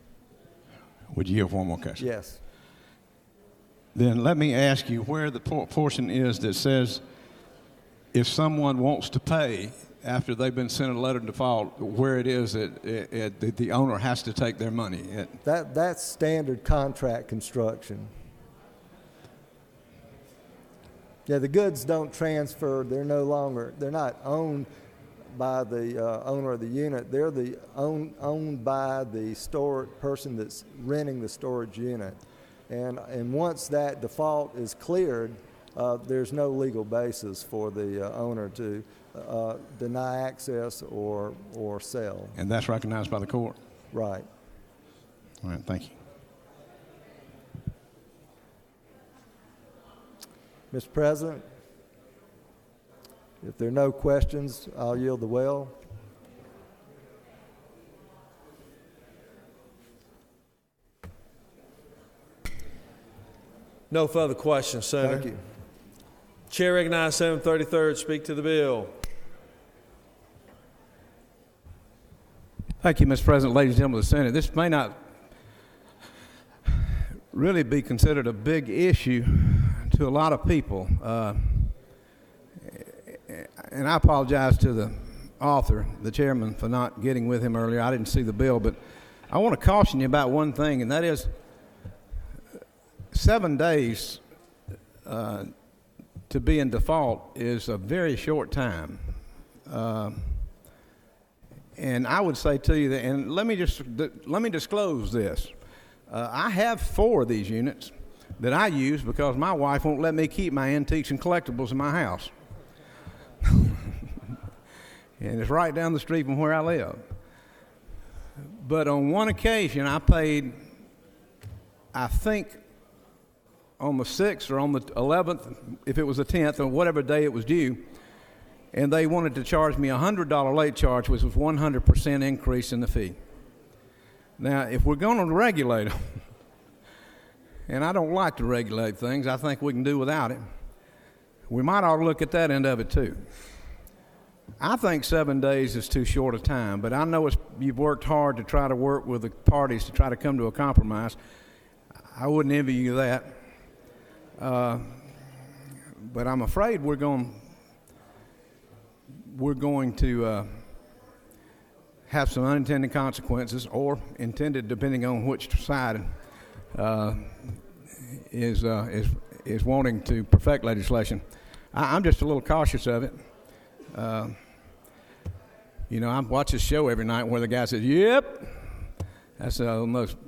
Would you have one more question? Yes. Then let me ask you where the portion is that says if someone wants to pay after they've been sent a letter of default, where it is that the owner has to take their money. That's standard contract construction. Yeah, the goods don't transfer. They're not owned by the owner of the unit. They're owned by the person that's renting the storage unit. And once that default is cleared, there's no legal basis for the owner to deny access or sell. And that's recognized by the court? Right. All right, thank you. Mr. President, if there are no questions, I'll yield the well. No further questions, Senator. Thank you. Chair recognizes Senator 33rd. Speak to the bill. Thank you, Mr. President, ladies and gentlemen of the Senate. This may not really be considered a big issue to a lot of people. And I apologize to the author, the chairman, for not getting with him earlier. I didn't see the bill, but I want to caution you about one thing, and that is 7 days to be in default is a very short time. And I would say to you that, and let me disclose this. I have 4 of these units that I use because my wife won't let me keep my antiques and collectibles in my house. And it's right down the street from where I live. But on one occasion, I paid, I think, on the 6th or on the 11th, if it was the 10th or whatever day it was due, and they wanted to charge me a $100 late charge, which was 100% increase in the fee. Now, if we're going to regulate them, and I don't like to regulate things, I think we can do without it, we might ought to look at that end of it too. I think 7 days is too short a time, but I know you've worked hard to try to work with the parties to try to come to a compromise. I wouldn't envy you that. But I'm afraid we're going to have some unintended consequences, or intended, depending on which side is wanting to perfect legislation. I'm just a little cautious of it. You know, I watch this show every night where the guy says, "Yep," that's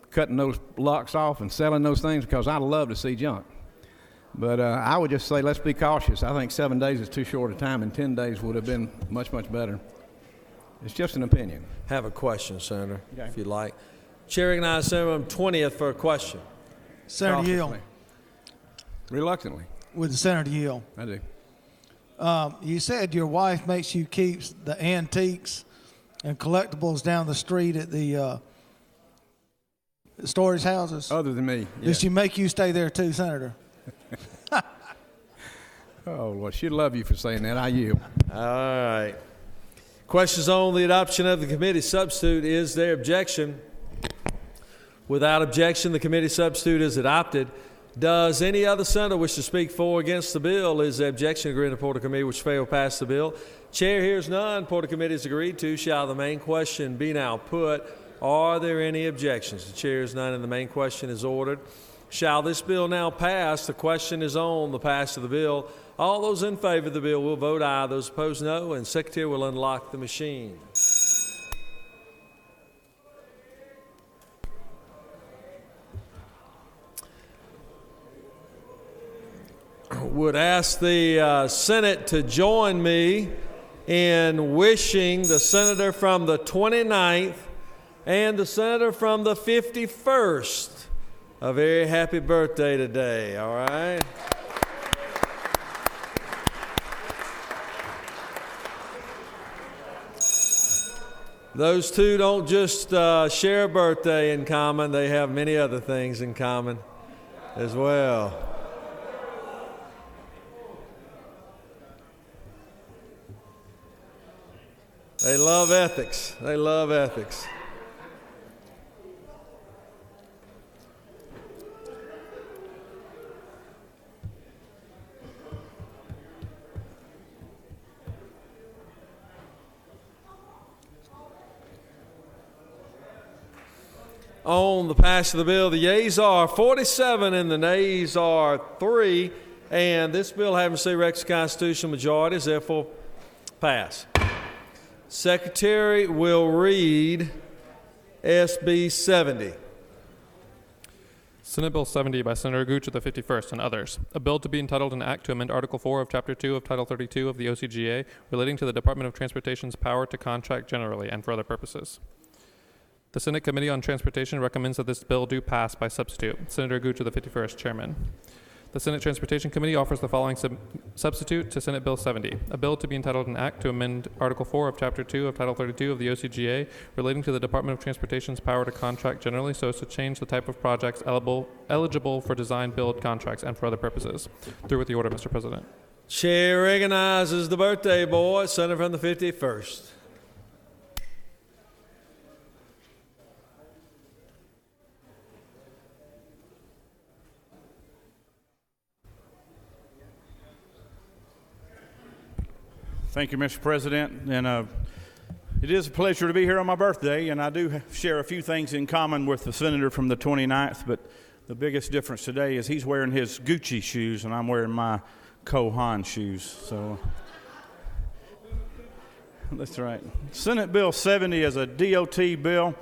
cutting those locks off and selling those things, because I love to see junk. But I would just say let's be cautious. I think 7 days is too short a time, and 10 days would have been much, much better. It's just an opinion. Have a question, Senator, Okay. if you'd like. Chair recognizes Senator 20th for a question. Senator Hill. Reluctantly. With the Senator Hill. I do. You said your wife makes you keep the antiques and collectibles down the street at the storage houses. Other than me. Does she make you stay there too, Senator? Oh, well, she'd love you for saying that. I yield. All right. Questions on the adoption of the committee substitute. Is there objection? Without objection, the committee substitute is adopted. Does any other senator wish to speak for or against the bill? Is there objection? Agreed to report of committee which fail pass the bill. Chair hears none. Report of committee is agreed to. Shall the main question be now put? Are there any objections? The chair hears none and the main question is ordered. Shall this bill now pass? The question is on the pass of the bill. All those in favor of the bill will vote aye. Those opposed, no. And Secretary will unlock the machine. Would ask the Senate to join me in wishing the senator from the 29th and the senator from the 51st a very happy birthday today, all right? Those two don't just share a birthday in common, they have many other things in common as well. They love ethics. They love ethics. On the pass of the bill, the yeas are 47 and the nays are 3. And this bill, having received requisite constitutional majority, is therefore passed. Secretary will read SB 70. Senate Bill 70 by Senator Gooch of the 51st and others. A bill to be entitled an act to amend Article 4 of Chapter 2 of Title 32 of the OCGA relating to the Department of Transportation's power to contract generally and for other purposes. The Senate Committee on Transportation recommends that this bill do pass by substitute. Senator Gooch of the 51st, Chairman. The Senate Transportation Committee offers the following substitute to Senate Bill 70, a bill to be entitled an act to amend Article 4 of Chapter 2 of Title 32 of the OCGA relating to the Department of Transportation's power to contract generally so as to change the type of projects eligible for design-build contracts and for other purposes. Through with the order, Mr. President. Chair recognizes the birthday boy, Senator from the 51st. Thank you, Mr. President. And it is a pleasure to be here on my birthday, and I do share a few things in common with the senator from the 29th, but the biggest difference today is he's wearing his Gucci shoes, and I'm wearing my Kohan shoes. So that's right. Senate Bill 70 is a DOT bill.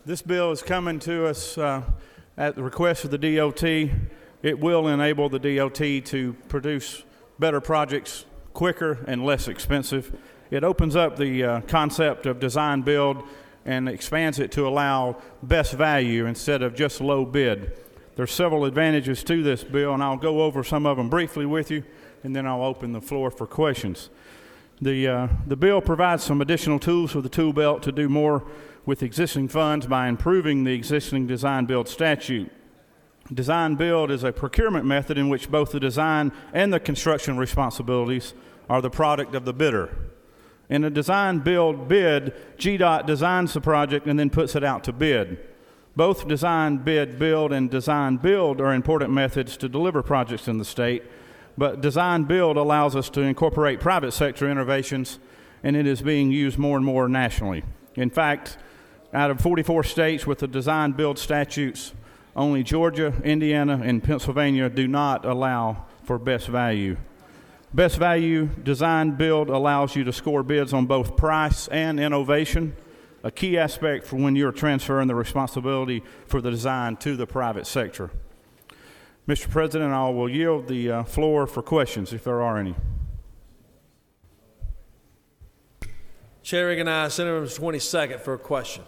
This bill is coming to us at the request of the DOT. It will enable the DOT to produce better projects quicker and less expensive. It opens up the concept of design build and expands it to allow best value instead of just low bid. There's several advantages to this bill, and I'll go over some of them briefly with you, and then I'll open the floor for questions. The bill provides some additional tools for the tool belt to do more with existing funds by improving the existing design build statute. Design build is a procurement method in which both the design and the construction responsibilities are the product of the bidder. In a design build bid, GDOT designs the project and then puts it out to bid. Both design bid build and design build are important methods to deliver projects in the state, but design build allows us to incorporate private sector innovations, and it is being used more and more nationally. In fact, out of 44 states with the design build statutes, only Georgia, Indiana, and Pennsylvania do not allow for best value. Best value design build allows you to score bids on both price and innovation, a key aspect for when you're transferring the responsibility for the design to the private sector. Mr. President, I will yield the floor for questions if there are any. Chair recognizes Senator from the 22nd for a question.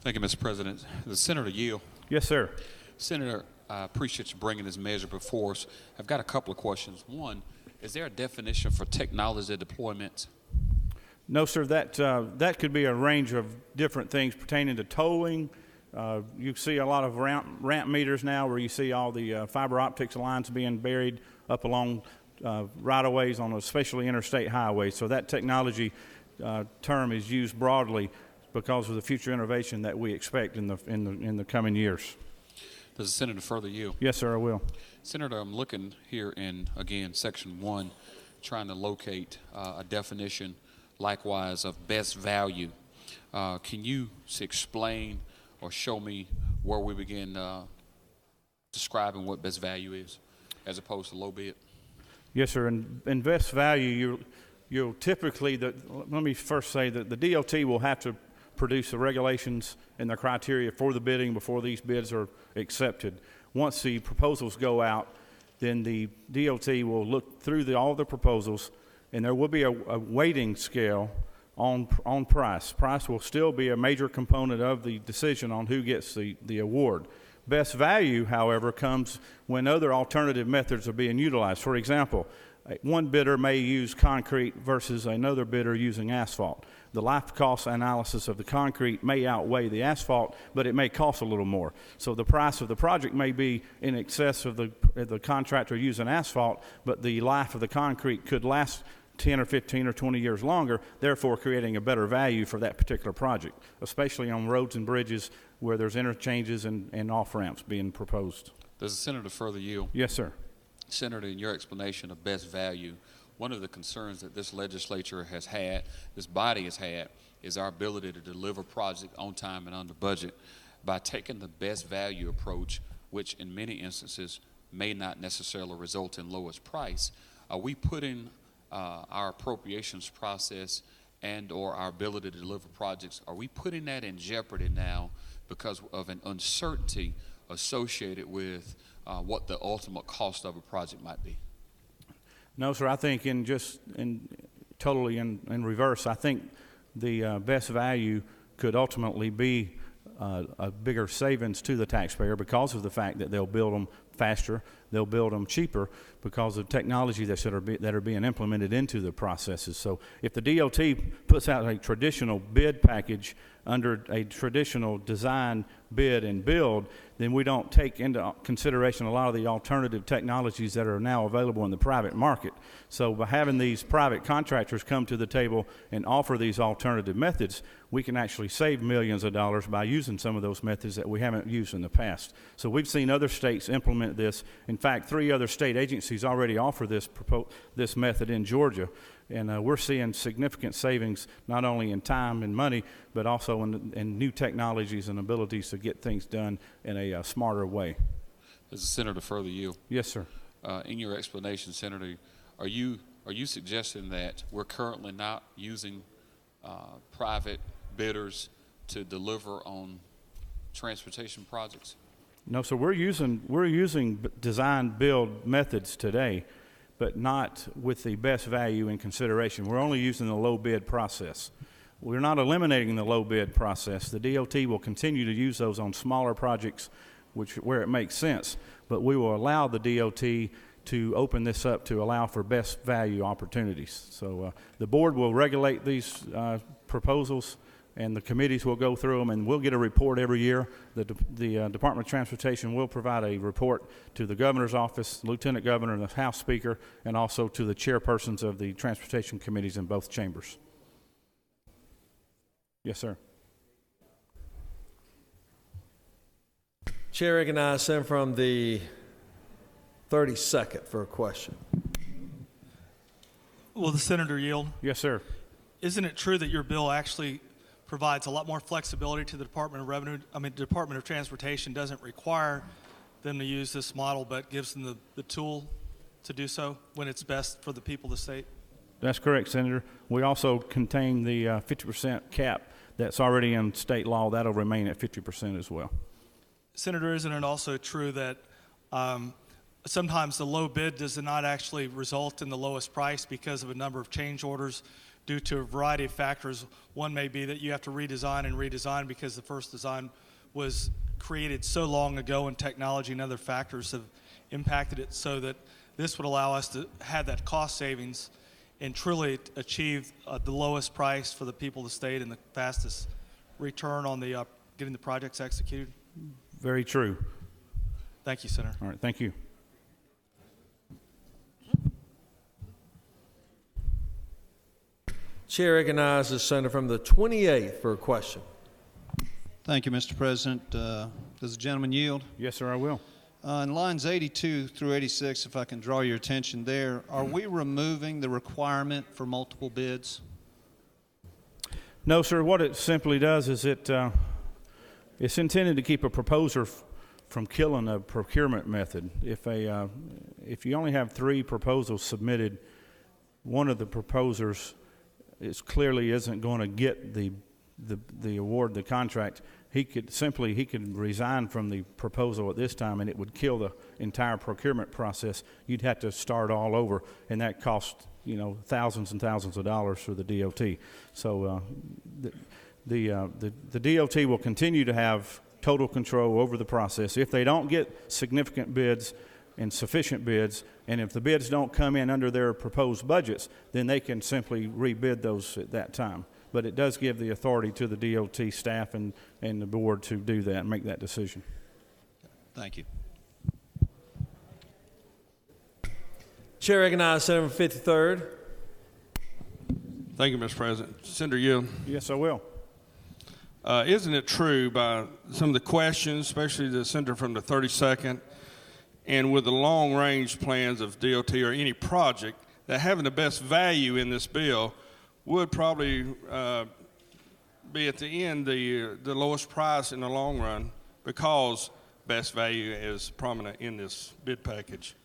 Thank you, Mr. President. The Senator yield. Yes, sir. Senator, I appreciate you bringing this measure before us. I've got a couple of questions. One, is there a definition for technology deployment? No, sir. That could be a range of different things pertaining to tolling. You see a lot of ramp meters now where you see all the fiber optics lines being buried up along right-of-ways on especially interstate highways. So that technology term is used broadly because of the future innovation that we expect in the coming years. Does the Senator further yield? Yes, sir, I will. Senator, I'm looking here in, again, Section 1, trying to locate a definition, likewise, of best value. Can you explain or show me where we begin describing what best value is as opposed to low bid? Yes, sir. In best value, you'll typically, let me first say that the DOT will have to produce the regulations and the criteria for the bidding before these bids are accepted. Once the proposals go out, then the DOT will look through all the proposals, and there will be a weighting scale on price. Price will still be a major component of the decision on who gets the award. Best value, however, comes when other alternative methods are being utilized. For example, one bidder may use concrete versus another bidder using asphalt. The life cost analysis of the concrete may outweigh the asphalt, but it may cost a little more. So the price of the project may be in excess of the contractor using asphalt, but the life of the concrete could last 10 or 15 or 20 years longer, therefore creating a better value for that particular project, especially on roads and bridges where there's interchanges and off-ramps being proposed. Does the Senator further yield? Yes, sir. Senator, in your explanation of best value, one of the concerns that this legislature has had, this body has had, is our ability to deliver projects on time and under budget. By taking the best value approach, which in many instances may not necessarily result in lowest price, are we putting our appropriations process and or our ability to deliver projects, are we putting that in jeopardy now because of an uncertainty associated with what the ultimate cost of a project might be? No, sir. I think totally in reverse. I think the best value could ultimately be a bigger savings to the taxpayer because of the fact that they'll build them faster, they'll build them cheaper because of technology that are being implemented into the processes. So if the DOT puts out a traditional bid package under a traditional design, bid, and build, then we don't take into consideration a lot of the alternative technologies that are now available in the private market. So by having these private contractors come to the table and offer these alternative methods, we can actually save millions of dollars by using some of those methods that we haven't used in the past. So we've seen other states implement this. In fact, 3 other state agencies already offer this method in Georgia. And we're seeing significant savings not only in time and money, but also in new technologies and abilities to get things done in a smarter way. As a senator, further yield. Yes, sir. In your explanation, Senator, are you suggesting that we're currently not using private bidders to deliver on transportation projects? No, so we're using design build methods today, but not with the best value in consideration. We're only using the low bid process. We're not eliminating the low bid process. The DOT will continue to use those on smaller projects where it makes sense, but we will allow the DOT to open this up to allow for best value opportunities. So the board will regulate these proposals, and the committees will go through them, and we'll get a report every year. The Department of Transportation will provide a report to the governor's office, lieutenant governor, and the House Speaker, and also to the chairpersons of the transportation committees in both chambers. Yes, sir. Chair recognizes Senator from the 32nd for a question. Will the senator yield? Yes, sir. Isn't it true that your bill actually provides a lot more flexibility to the Department of Transportation doesn't require them to use this model, but gives them the tool to do so when it's best for the people of the state? That's correct, Senator. We also contain the 50% cap that's already in state law. That'll remain at 50% as well. Senator, isn't it also true that sometimes the low bid does not actually result in the lowest price because of a number of change orders due to a variety of factors? One may be that you have to redesign because the first design was created so long ago and technology and other factors have impacted it, so that this would allow us to have that cost savings and truly achieve the lowest price for the people of the state and the fastest return on the getting the projects executed? Very true. Thank you, Senator. All right, thank you. Chair recognizes the senator from the 28th for a question. Thank you, Mr. President. Does the gentleman yield? Yes, sir, I will. In lines 82 through 86, if I can draw your attention there, are we removing the requirement for multiple bids? No, sir. What it simply does is it's intended to keep a proposer from killing a procurement method. If you only have 3 proposals submitted, one of the proposers clearly isn't going to get the award, the contract. He could resign from the proposal at this time, and it would kill the entire procurement process. You'd have to start all over, and that costs thousands and thousands of dollars for the DOT. So the DOT will continue to have total control over the process. If they don't get significant bids and sufficient bids, and if the bids don't come in under their proposed budgets, then they can simply rebid those at that time. But it does give the authority to the DOT staff and the board to do that and make that decision. Thank you. Chair recognizes Senator from 53rd. Thank you, Mr. President. Senator Yield. Yes, I will. Isn't it true by some of the questions, especially the senator from the 32nd, and with the long-range plans of DOT or any project, that having the best value in this bill would probably be at the end the lowest price in the long run, because best value is prominent in this bid package?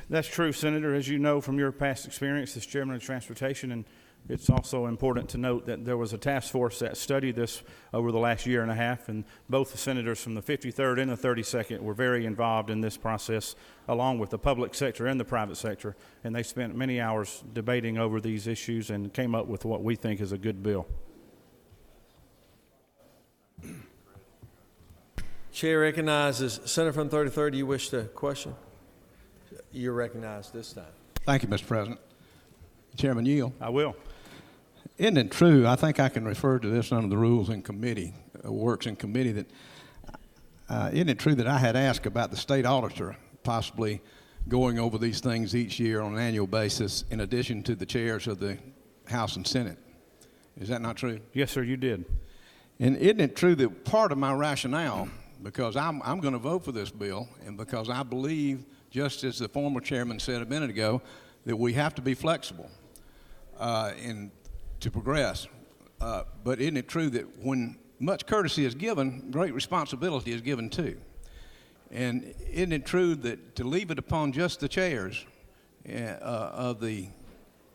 That's true, Senator. As you know from your past experience as Chairman of Transportation, and it's also important to note that there was a task force that studied this over the last year and a half, and both the senators from the 53rd and the 32nd were very involved in this process, along with the public sector and the private sector, and they spent many hours debating over these issues and came up with what we think is a good bill. Chair recognizes Senator from 33rd. Do you wish to question? You're recognized this time. Thank you, Mr. President. Chairman Yield. I will. Isn't it true, I think I can refer to this under the rules in committee, works in committee, that isn't it true that I had asked about the state auditor possibly going over these things each year on an annual basis in addition to the chairs of the House and Senate? Is that not true? Yes, sir, you did. And isn't it true that part of my rationale, because I'm going to vote for this bill, and because I believe, just as the former chairman said a minute ago, that we have to be flexible and to progress. But isn't it true that when much courtesy is given, great responsibility is given too? And isn't it true that to leave it upon just the chairs of the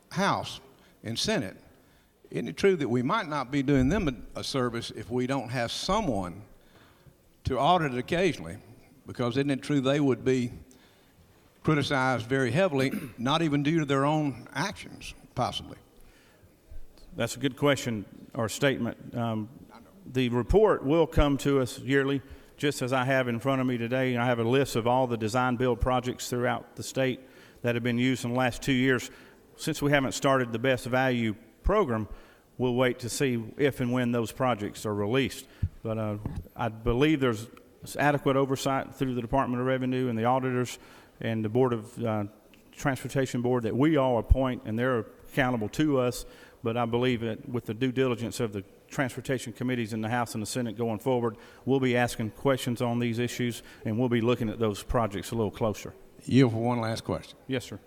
House and Senate, isn't it true that we might not be doing them a service if we don't have someone to audit it occasionally? Because isn't it true they would be criticized very heavily, not even due to their own actions, possibly? That's a good question or statement. The report will come to us yearly, just as I have in front of me today. I have a list of all the design build projects throughout the state that have been used in the last 2 years. Since we haven't started the best value program, we'll wait to see if and when those projects are released. But I believe there's adequate oversight through the Department of Revenue and the auditors and the Board of Transportation Board that we all appoint, and they're accountable to us. But I believe that with the due diligence of the transportation committees in the House and the Senate going forward, we'll be asking questions on these issues, and we'll be looking at those projects a little closer. You for one last question. Yes, sir.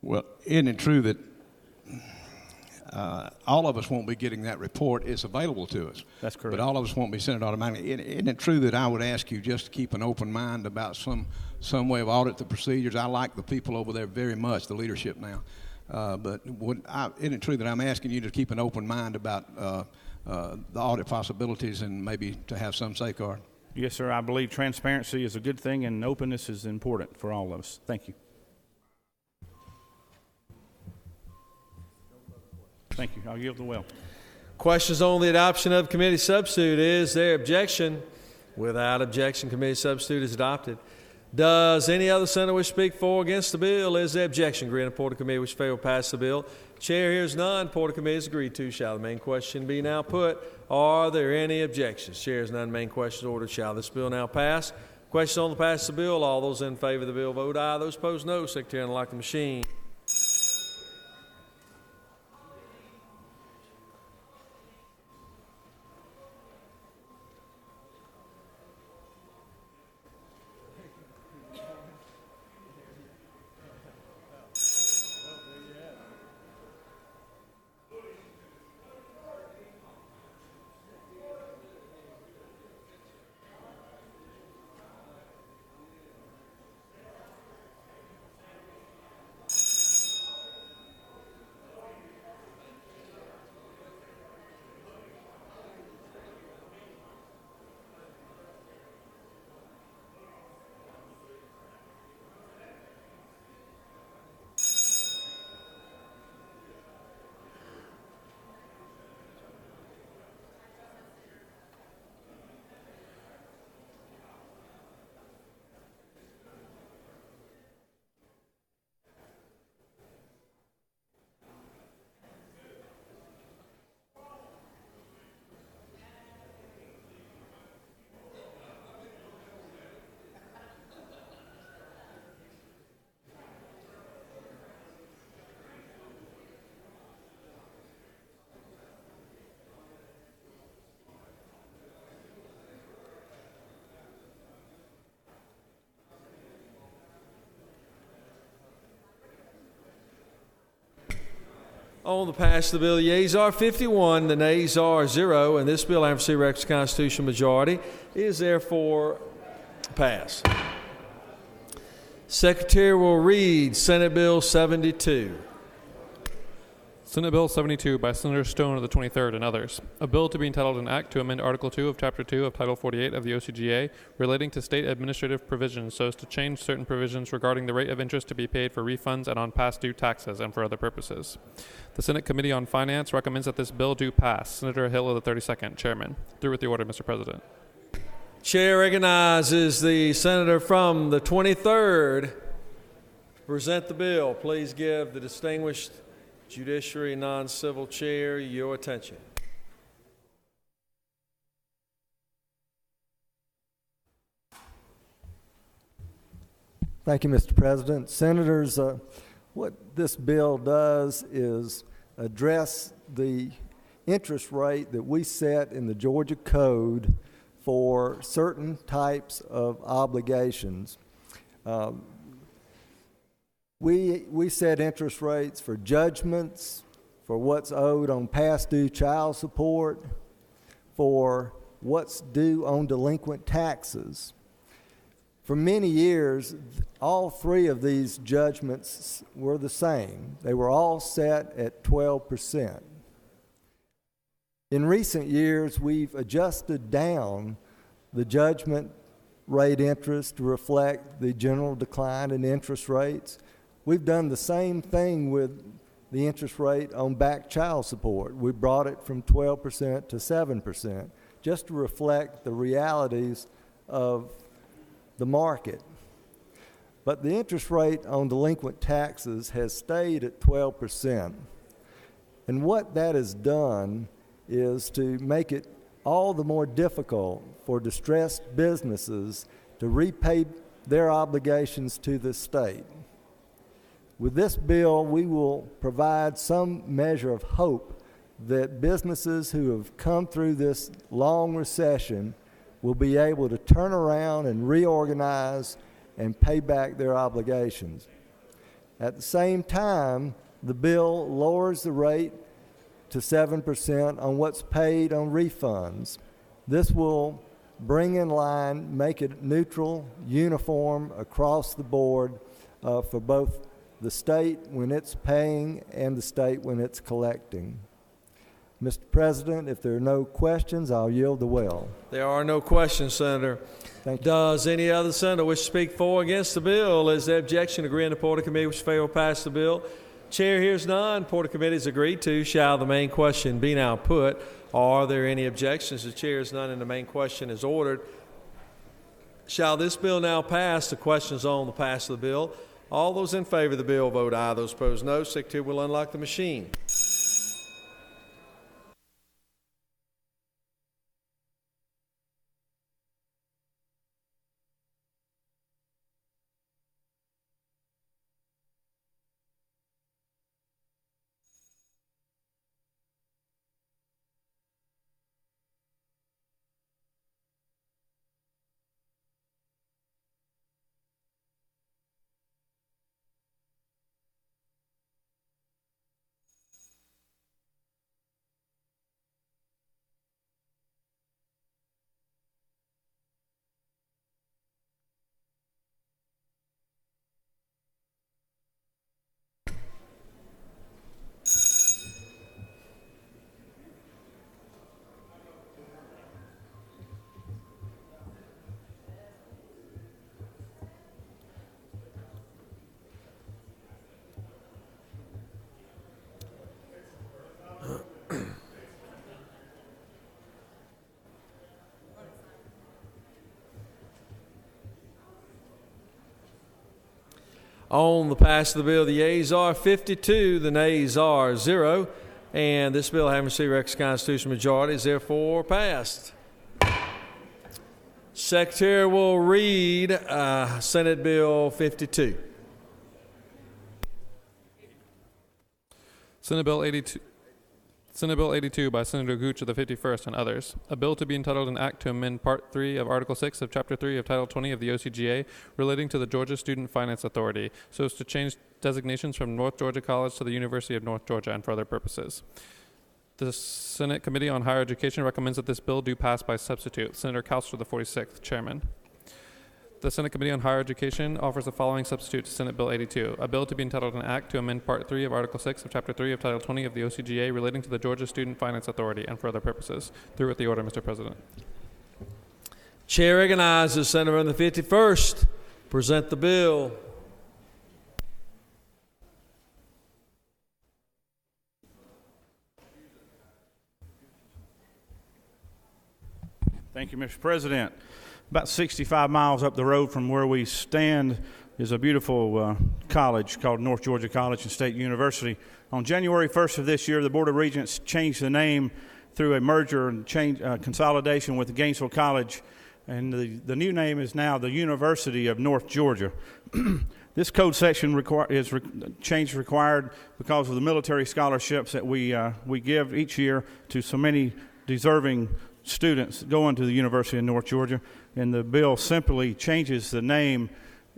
Well, isn't it true that all of us won't be getting that report? It's available to us. That's correct. But all of us won't be sent it automatically. Isn't it true that I would ask you just to keep an open mind about some way of audit the procedures? I like the people over there very much, the leadership now. But isn't it true that I'm asking you to keep an open mind about the audit possibilities and maybe to have some safeguard? Yes, sir. I believe transparency is a good thing and openness is important for all of us. Thank you. Thank you. I'll yield the well. Questions on the adoption of committee substitute. Is there objection? Without objection, committee substitute is adopted. Does any other senator wish to speak for or against the bill? Is there objection? Agree on the report of committee which fail pass the bill. Chair hears none. Report of committee is agreed to. Shall the main question be now put? Are there any objections? Chair hears none. Main question is ordered. Shall this bill now pass? Question on the pass of the bill. All those in favor of the bill vote aye. Those opposed no. Secretary, unlock the machine. On the pass of the bill, the yeas are 51, the nays are 0, and this bill, after receiving requisite constitutional majority, is therefore passed. Secretary will read Senate Bill 72. Senate Bill 72 by Senator Stone of the 23rd and others. A bill to be entitled an act to amend Article 2 of Chapter 2 of Title 48 of the OCGA relating to state administrative provisions so as to change certain provisions regarding the rate of interest to be paid for refunds and on past due taxes and for other purposes. The Senate Committee on Finance recommends that this bill do pass. Senator Hill of the 32nd, Chairman. Through with the order, Mr. President. Chair recognizes the senator from the 23rd to present the bill. Please give the distinguished Judiciary Non-Civil Chair your attention. Thank you, Mr. President. Senators, what this bill does is address the interest rate that we set in the Georgia Code for certain types of obligations. We set interest rates for judgments, for what's owed on past due child support, for what's due on delinquent taxes. For many years, all three of these judgments were the same. They were all set at 12%. In recent years, we've adjusted down the judgment rate interest to reflect the general decline in interest rates. We've done the same thing with the interest rate on back child support. We brought it from 12% to 7%, just to reflect the realities of the market. But the interest rate on delinquent taxes has stayed at 12%. And what that has done is to make it all the more difficult for distressed businesses to repay their obligations to the state. With this bill, we will provide some measure of hope that businesses who have come through this long recession will be able to turn around and reorganize and pay back their obligations. At the same time, the bill lowers the rate to 7% on what's paid on refunds. This will bring in line, make it neutral, uniform across the board for both the state when it's paying and the state when it's collecting. Mr. President, if there are no questions, I'll yield the well. There are no questions, Senator. Thank you. Does any other senator wish to speak for or against the bill? Is there objection? Agree in the Report of Committee which favor pass the bill? Chair hears none. Report of Committee is agreed to. Shall the main question be now put? Are there any objections? The chair hears none and the main question is ordered. Shall this bill now pass? The question is on the pass of the bill. All those in favor of the bill vote aye. Those opposed no. Secretary will unlock the machine. On the pass of the bill, the yeas are 52, the nays are 0, and this bill, having received requisite constitutional majority, is therefore passed. Secretary will read Senate Bill 52. Senate Bill 82. Senate Bill 82 by Senator Gooch of the 51st and others. A bill to be entitled an act to amend Part 3 of Article 6 of Chapter 3 of Title 20 of the OCGA relating to the Georgia Student Finance Authority so as to change designations from North Georgia College to the University of North Georgia and for other purposes. The Senate Committee on Higher Education recommends that this bill do pass by substitute. Senator Couster, the 46th, Chairman. The Senate Committee on Higher Education offers the following substitute to Senate Bill 82. A bill to be entitled an act to amend Part 3 of Article 6 of Chapter 3 of Title 20 of the OCGA relating to the Georgia Student Finance Authority and for other purposes. Through with the order, Mr. President. Chair recognizes Senator on the 51st. Present the bill. Thank you, Mr. President. about 65 miles up the road from where we stand is a beautiful college called North Georgia College and State University. On January 1st of this year, the Board of Regents changed the name through a merger and consolidation with Gainesville College, and the new name is now the University of North Georgia. This code section change required because of the military scholarships that we give each year to so many deserving students going to the University of North Georgia, and the bill simply changes the name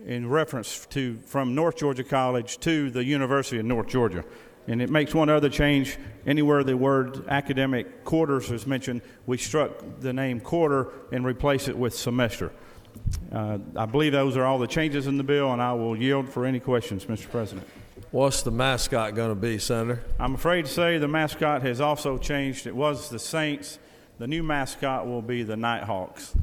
in reference to from North Georgia College to the University of North Georgia. And it makes one other change. Anywhere the word academic quarters is mentioned, we struck the name quarter and replace it with semester. I believe those are all the changes in the bill, and I will yield for any questions, Mr. President. What's the mascot going to be, Senator? I'm afraid to say the mascot has also changed. It was the Saints. The new mascot will be the Nighthawks.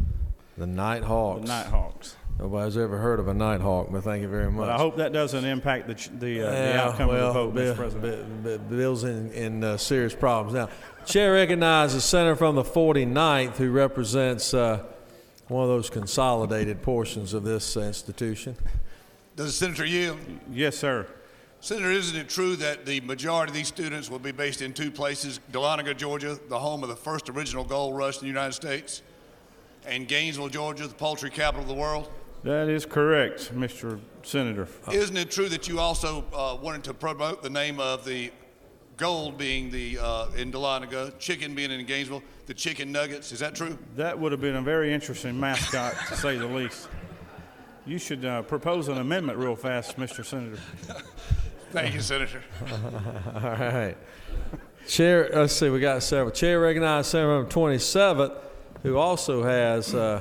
The Nighthawks. The Nighthawks. Nobody's ever heard of a Nighthawk, but thank you very much. But I hope that doesn't impact the outcome of the vote, Mr. President. Bill's in serious problems. Now, Chair recognizes the senator from the 49th who represents one of those consolidated portions of this institution. Does the senator yield? Yes, sir. Senator, isn't it true that the majority of these students will be based in two places, Dahlonega, Georgia, the home of the first original gold rush in the United States, and Gainesville, Georgia, the poultry capital of the world? That is correct, Mr. Senator. Isn't it true that you also wanted to promote the name of the gold being in Dahlonega, chicken being in Gainesville, the chicken nuggets? Is that true? That would have been a very interesting mascot, to say the least. You should propose an amendment real fast, Mr. Senator. Thank you, Senator. All right. Chair, let's see, we got several. Chair recognizes Senator from 27th, who also has...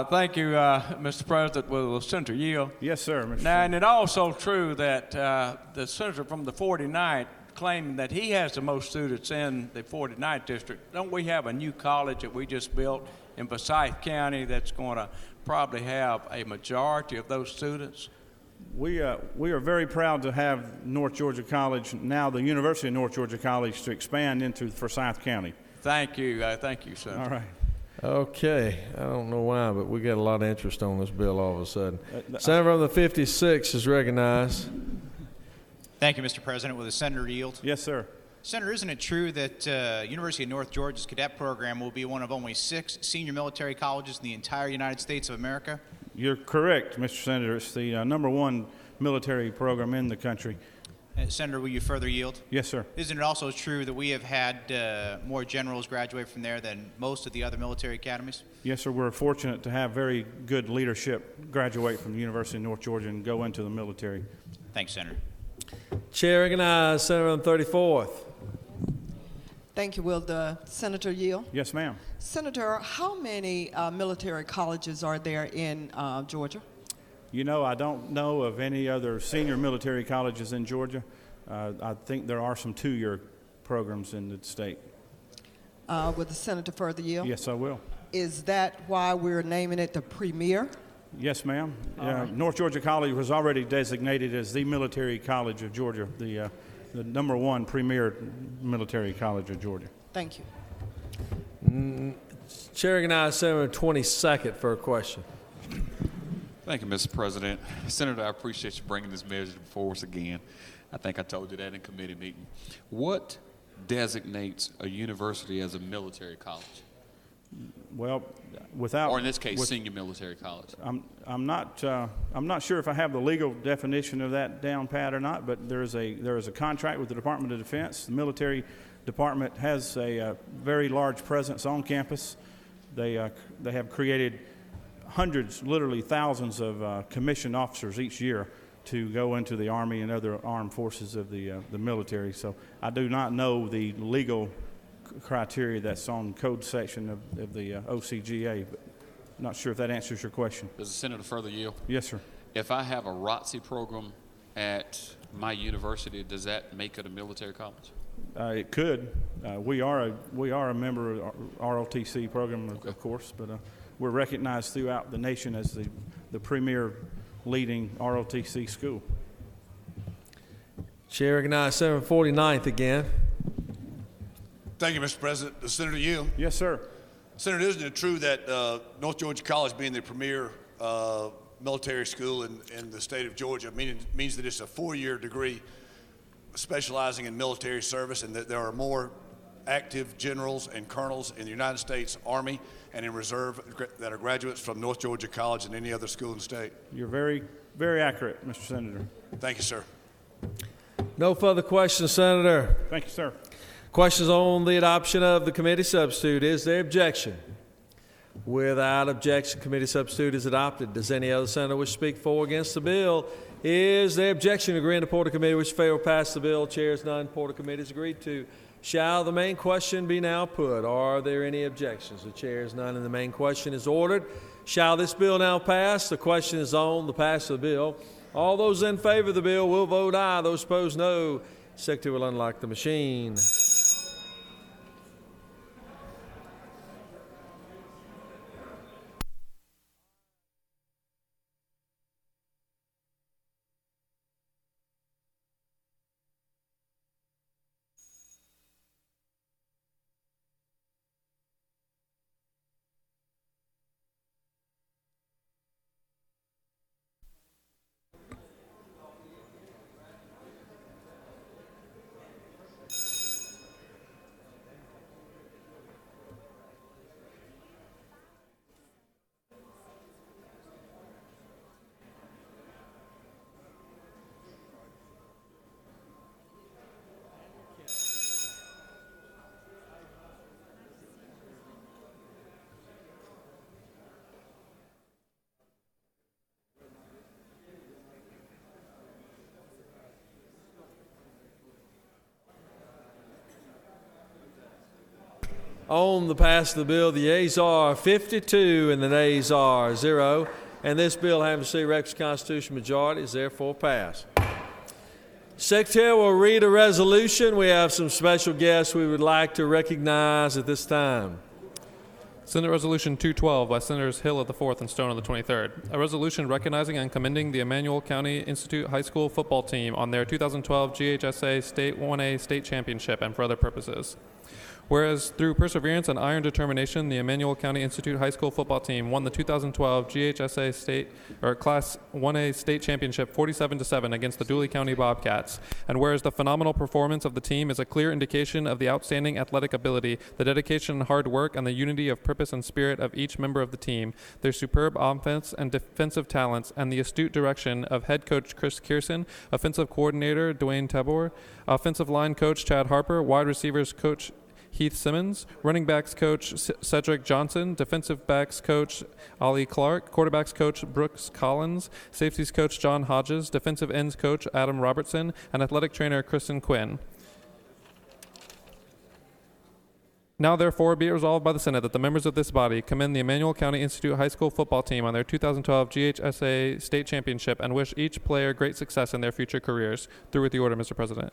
Thank you, Mr. President. Will the senator yield? Yes, sir. Mr. Now, and it's also true that the senator from the 49th claiming that he has the most students in the 49th district. Don't we have a new college that we just built in Forsyth County that's going to probably have a majority of those students? We are very proud to have North Georgia College, now the University of North Georgia College, to expand into Forsyth County. Thank you, Senator. All right. Okay, I don't know why, but we got a lot of interest on this bill all of a sudden. Senator from the 56th is recognized. Thank you, Mr. President. Will the senator yield? Yes, sir. Senator, isn't it true that University of North Georgia's cadet program will be one of only 6 senior military colleges in the entire United States of America? You're correct, Mr. Senator. It's the #1 military program in the country. Senator, will you further yield? Yes, sir. Isn't it also true that we have had more generals graduate from there than most of the other military academies? Yes, sir. We're fortunate to have very good leadership graduate from the University of North Georgia and go into the military. Thanks, Senator. Chair recognizes Senator from the 34th. Thank you. Will the senator yield? Yes, ma'am. Senator, how many military colleges are there in Georgia? You know, I don't know of any other senior military colleges in Georgia. I think there are some 2-year programs in the state. Will the senator further yield? Yes, I will. Is that why we're naming it the Premier? Yes, ma'am. Right. North Georgia College was already designated as the military college of Georgia, the #1 premier military college of Georgia. Thank you. Chair recognizes Senator 22nd for a question. Thank you, Mr. President. Senator, I appreciate you bringing this measure before us again. I think I told you that in committee meeting. What designates a university as a military college? Well, without, or in this case, senior military college. I'm not sure if I have the legal definition of that down pat or not, but there is a contract with the Department of Defense. The military department has a very large presence on campus. They have created hundreds, literally thousands of commissioned officers each year to go into the Army and other armed forces of the military. So I do not know the legal criteria that's on code section of the OCGA, but I'm not sure if that answers your question. Does the senator further yield? Yes, sir. If I have a ROTC program at my university, does that make it a military college? It could. We are a member of ROTC program, of course, but we're recognized throughout the nation as the premier leading ROTC school. Chair recognizes Senator 49th again. Thank you, Mr. President. The senator yield. Yes, sir. Senator, isn't it true that North Georgia College, being the premier military school in the state of Georgia, means that it's a 4-year degree specializing in military service, and that there are more active generals and colonels in the United States Army and in reserve that are graduates from North Georgia College than any other school in the state? You're very, very accurate, Mr. Senator. Thank you, sir. No further questions, Senator. Thank you, sir. Questions on the adoption of the committee substitute. Is there objection? Without objection, committee substitute is adopted. Does any other senator wish to speak for or against the bill? Is there objection to agreeing to Porter Committee which fail to pass the bill? Chairs none. Porter Committee is agreed to. Shall the main question be now put? Are there any objections? The chair is none and the main question is ordered. Shall this bill now pass? The question is on the pass of the bill. All those in favor of the bill will vote aye. Those opposed, no. Secretary will unlock the machine. On the pass of the bill, the yeas are 52 and the nays are 0. And this bill, having received requisite constitutional majority, is therefore passed. Secretary will read a resolution. We have some special guests we would like to recognize at this time. Senate Resolution 212 by Senators Hill of the 4th and Stone of the 23rd. A resolution recognizing and commending the Emmanuel County Institute High School football team on their 2012 GHSA State 1A State Championship and for other purposes. Whereas through perseverance and iron determination, the Emmanuel County Institute High School football team won the 2012 GHSA State or Class 1A State Championship 47-7 against the Dooley County Bobcats. And whereas the phenomenal performance of the team is a clear indication of the outstanding athletic ability, the dedication and hard work, and the unity of purpose and spirit of each member of the team, their superb offense and defensive talents, and the astute direction of head coach Chris Kierson, offensive coordinator Dwayne Tabor, offensive line coach Chad Harper, wide receivers coach Heath Simmons, running backs coach Cedric Johnson, defensive backs coach Ollie Clark, quarterbacks coach Brooks Collins, safeties coach John Hodges, defensive ends coach Adam Robertson, and athletic trainer Kristen Quinn. Now, therefore, be it resolved by the Senate that the members of this body commend the Emmanuel County Institute High School football team on their 2012 GHSA State Championship and wish each player great success in their future careers. Through with the order, Mr. President.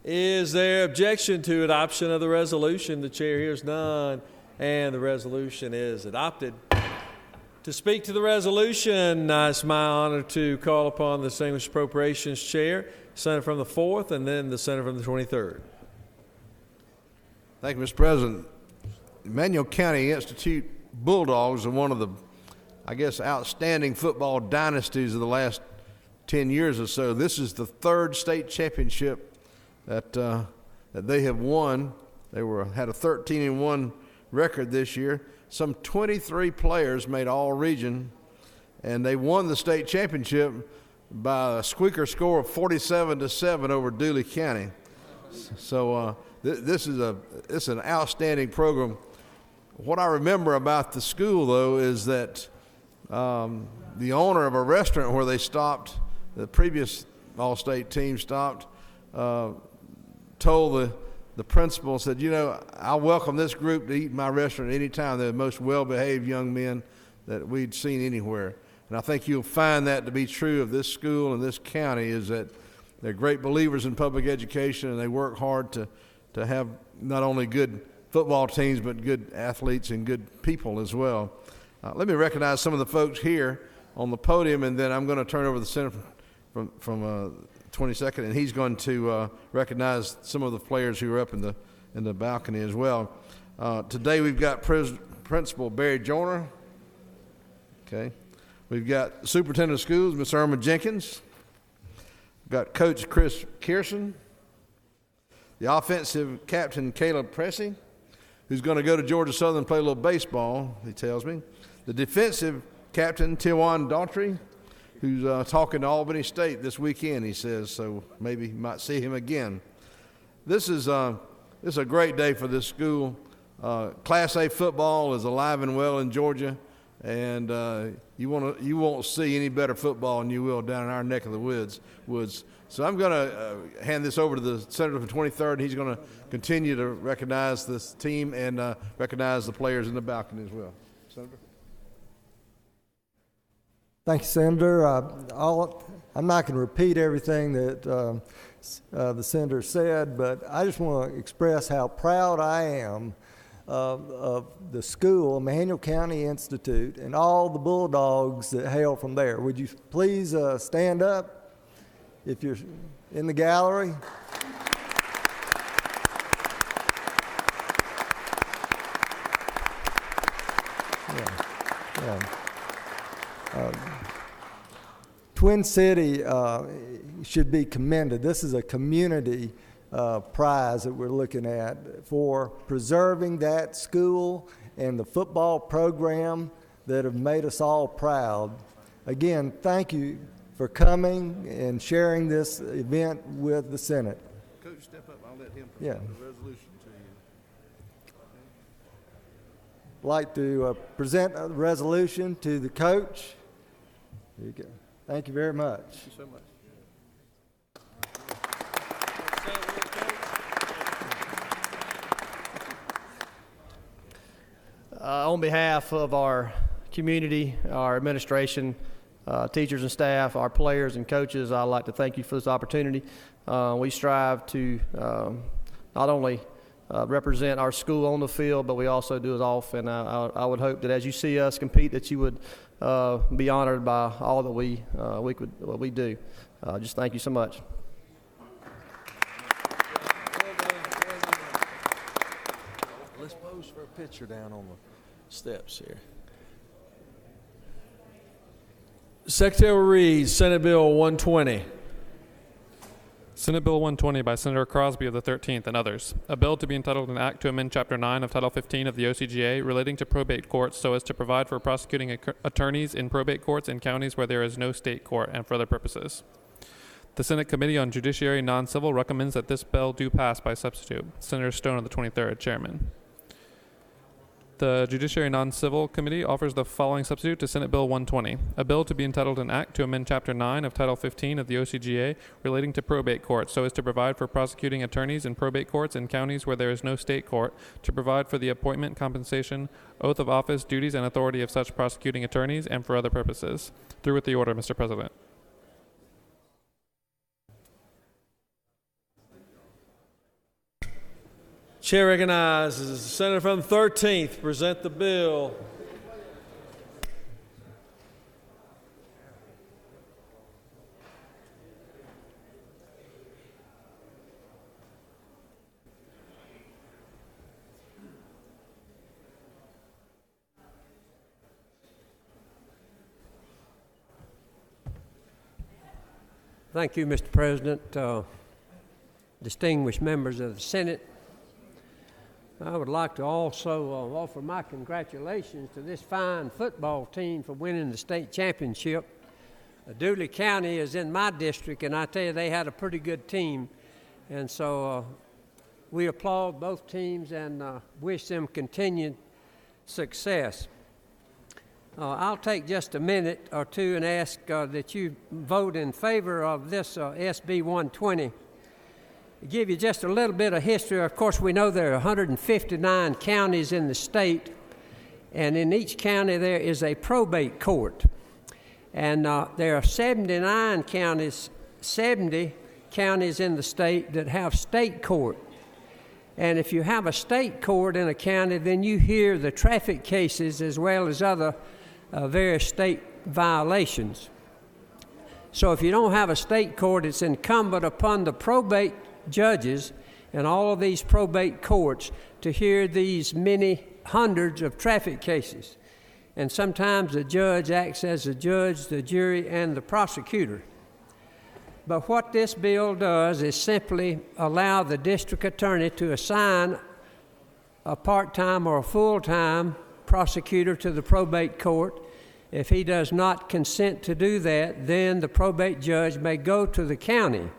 Is there objection to adoption of the resolution? The chair hears none, and the resolution is adopted. To speak to the resolution, it's my honor to call upon the Distinguished Appropriations Chair, Senator from the 4th, and then the Senator from the 23rd. Thank you, Mr. President. Emmanuel County Institute Bulldogs are one of the, I guess, outstanding football dynasties of the last 10 years or so. This is the third state championship that they have won. They had a 13-1 record this year. Some 23 players made all-region, and they won the state championship by a squeaker score of 47-7 over Dooley County. So this is an outstanding program. What I remember about the school, though, is that the owner of a restaurant where they stopped, the previous all-state team stopped, told the principal, said, you know, I'll welcome this group to eat in my restaurant any time. They're the most well-behaved young men that we'd seen anywhere. And I think you'll find that to be true of this school and this county, is that they're great believers in public education, and they work hard to have not only good football teams but good athletes and good people as well. Let me recognize some of the folks here on the podium, and then I'm going to turn over the Senator from 22nd, and he's going to recognize some of the players who are up in the balcony as well. Today we've got Principal Barry Joyner. Okay. We've got Superintendent of Schools, Ms. Irma Jenkins. We've got Coach Chris Kearson. The offensive captain, Caleb Pressey, who's going to go to Georgia Southern and play a little baseball, he tells me. The defensive captain, Tijuan Daughtry, who's talking to Albany State this weekend, he says, so maybe you might see him again. This is a great day for this school. Class A football is alive and well in Georgia, and you won't see any better football than you will down in our neck of the woods. So I'm going to hand this over to the Senator from 23rd, and he's going to continue to recognize this team and recognize the players in the balcony as well. Senator? Thank you, Senator. I'm not going to repeat everything that the Senator said, but I just want to express how proud I am of the school, Emmanuel County Institute, and all the Bulldogs that hail from there. Would you please stand up if you're in the gallery? Twin City should be commended. This is a community prize that we're looking at for preserving that school and the football program that have made us all proud. Again, thank you for coming and sharing this event with the Senate. Coach, step up. I'll let him present the resolution to you. I'd like to present a resolution to the coach. Here you go. Thank you very much. Thank you so much. On behalf of our community, our administration, teachers and staff, our players and coaches, I'd like to thank you for this opportunity. We strive to not only represent our school on the field, but we also do it off, and I would hope that as you see us compete, that you would be honored by all that we do. Just thank you so much. Let's pose for a picture down on the steps here. Secretary reads Senate Bill 120. Senate Bill 120 by Senator Crosby of the 13th and others. A bill to be entitled an act to amend Chapter 9 of Title 15 of the OCGA relating to probate courts so as to provide for prosecuting attorneys in probate courts in counties where there is no state court and for other purposes. The Senate Committee on Judiciary Non-Civil recommends that this bill do pass by substitute. Senator Stone of the 23rd, Chairman. The Judiciary Non-Civil Committee offers the following substitute to Senate Bill 120. A bill to be entitled an act to amend Chapter 9 of Title 15 of the OCGA relating to probate courts so as to provide for prosecuting attorneys in probate courts in counties where there is no state court, to provide for the appointment, compensation, oath of office, duties, and authority of such prosecuting attorneys, and for other purposes. Through with the order, Mr. President. Chair recognizes the Senator from the 13th present the bill. Thank you, Mr. President. Distinguished members of the Senate, I would like to also offer my congratulations to this fine football team for winning the state championship. Dooley County is in my district, and I tell you, they had a pretty good team. And so we applaud both teams and wish them continued success. I'll take just a minute or two and ask that you vote in favor of this SB 120. Give you just a little bit of history. Of course, we know there are 159 counties in the state, and in each county there is a probate court. And there are 70 counties in the state that have state court. And if you have a state court in a county, then you hear the traffic cases as well as other various state violations. So if you don't have a state court, it's incumbent upon the probate judges in all of these probate courts to hear these many hundreds of traffic cases. And sometimes the judge acts as the judge, the jury, and the prosecutor. But what this bill does is simply allow the district attorney to assign a part-time or a full-time prosecutor to the probate court. If he does not consent to do that, then the probate judge may go to the county,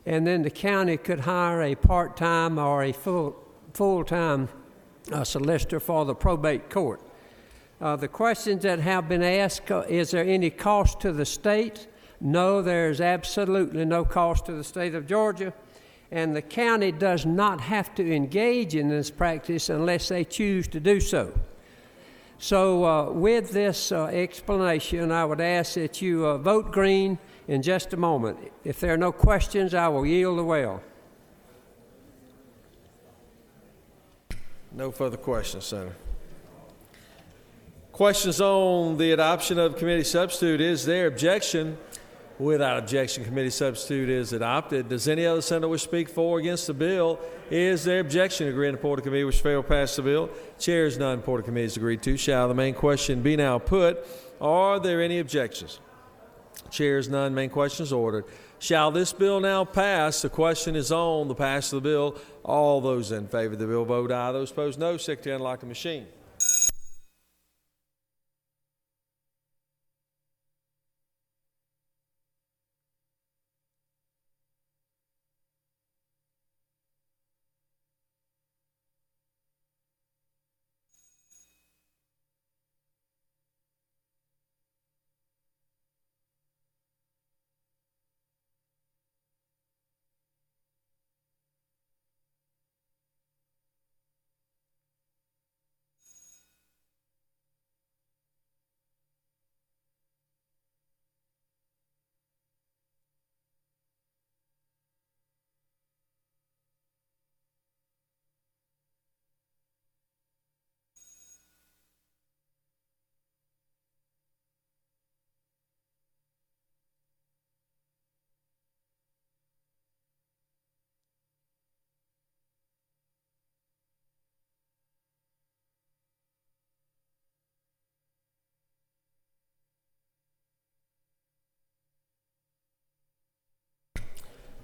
and then the county could hire a part-time or a full-time solicitor for the probate court. The questions that have been asked, is there any cost to the state? No, there's absolutely no cost to the state of Georgia, and the county does not have to engage in this practice unless they choose to do so. So with this explanation, I would ask that you vote green in just a moment. If there are no questions, I will yield the well. No further questions, Senator. Questions on the adoption of committee substitute. Is there objection? Without objection, committee substitute is adopted. Does any other senator wish to speak for or against the bill? Is there objection to agree in the report of committee which fail to pass the bill? Chair is none. Report of committee is agreed to. Shall the main question be now put? Are there any objections? Chair is none. Main question is ordered. Shall this bill now pass? The question is on the pass of the bill. All those in favor of the bill vote aye. Those opposed no. Secretary, unlock the machine.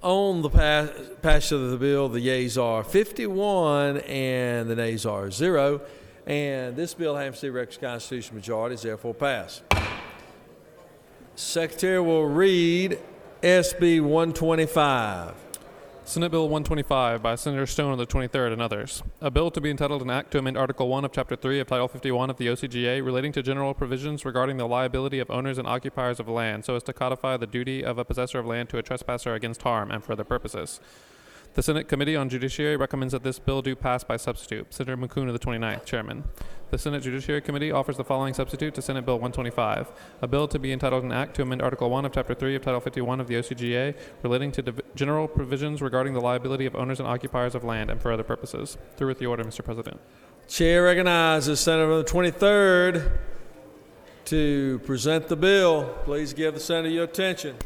On the passage of the bill, the yeas are 51 and the nays are 0. And this bill, having received records constitutional majority, is therefore passed. Secretary will read SB 125. Senate Bill 125 by Senator Stone of the 23rd and others. A bill to be entitled an act to amend Article 1 of Chapter 3 of Title 51 of the OCGA relating to general provisions regarding the liability of owners and occupiers of land so as to codify the duty of a possessor of land to a trespasser against harm and for other purposes. The Senate Committee on Judiciary recommends that this bill do pass by substitute. Senator McCoon of the 29th, Chairman. The Senate Judiciary Committee offers the following substitute to Senate Bill 125. A bill to be entitled an act to amend Article 1 of Chapter 3 of Title 51 of the OCGA relating to general provisions regarding the liability of owners and occupiers of land and for other purposes. Through with the order, Mr. President. Chair recognizes Senator of the 23rd to present the bill. Please give the Senator your attention.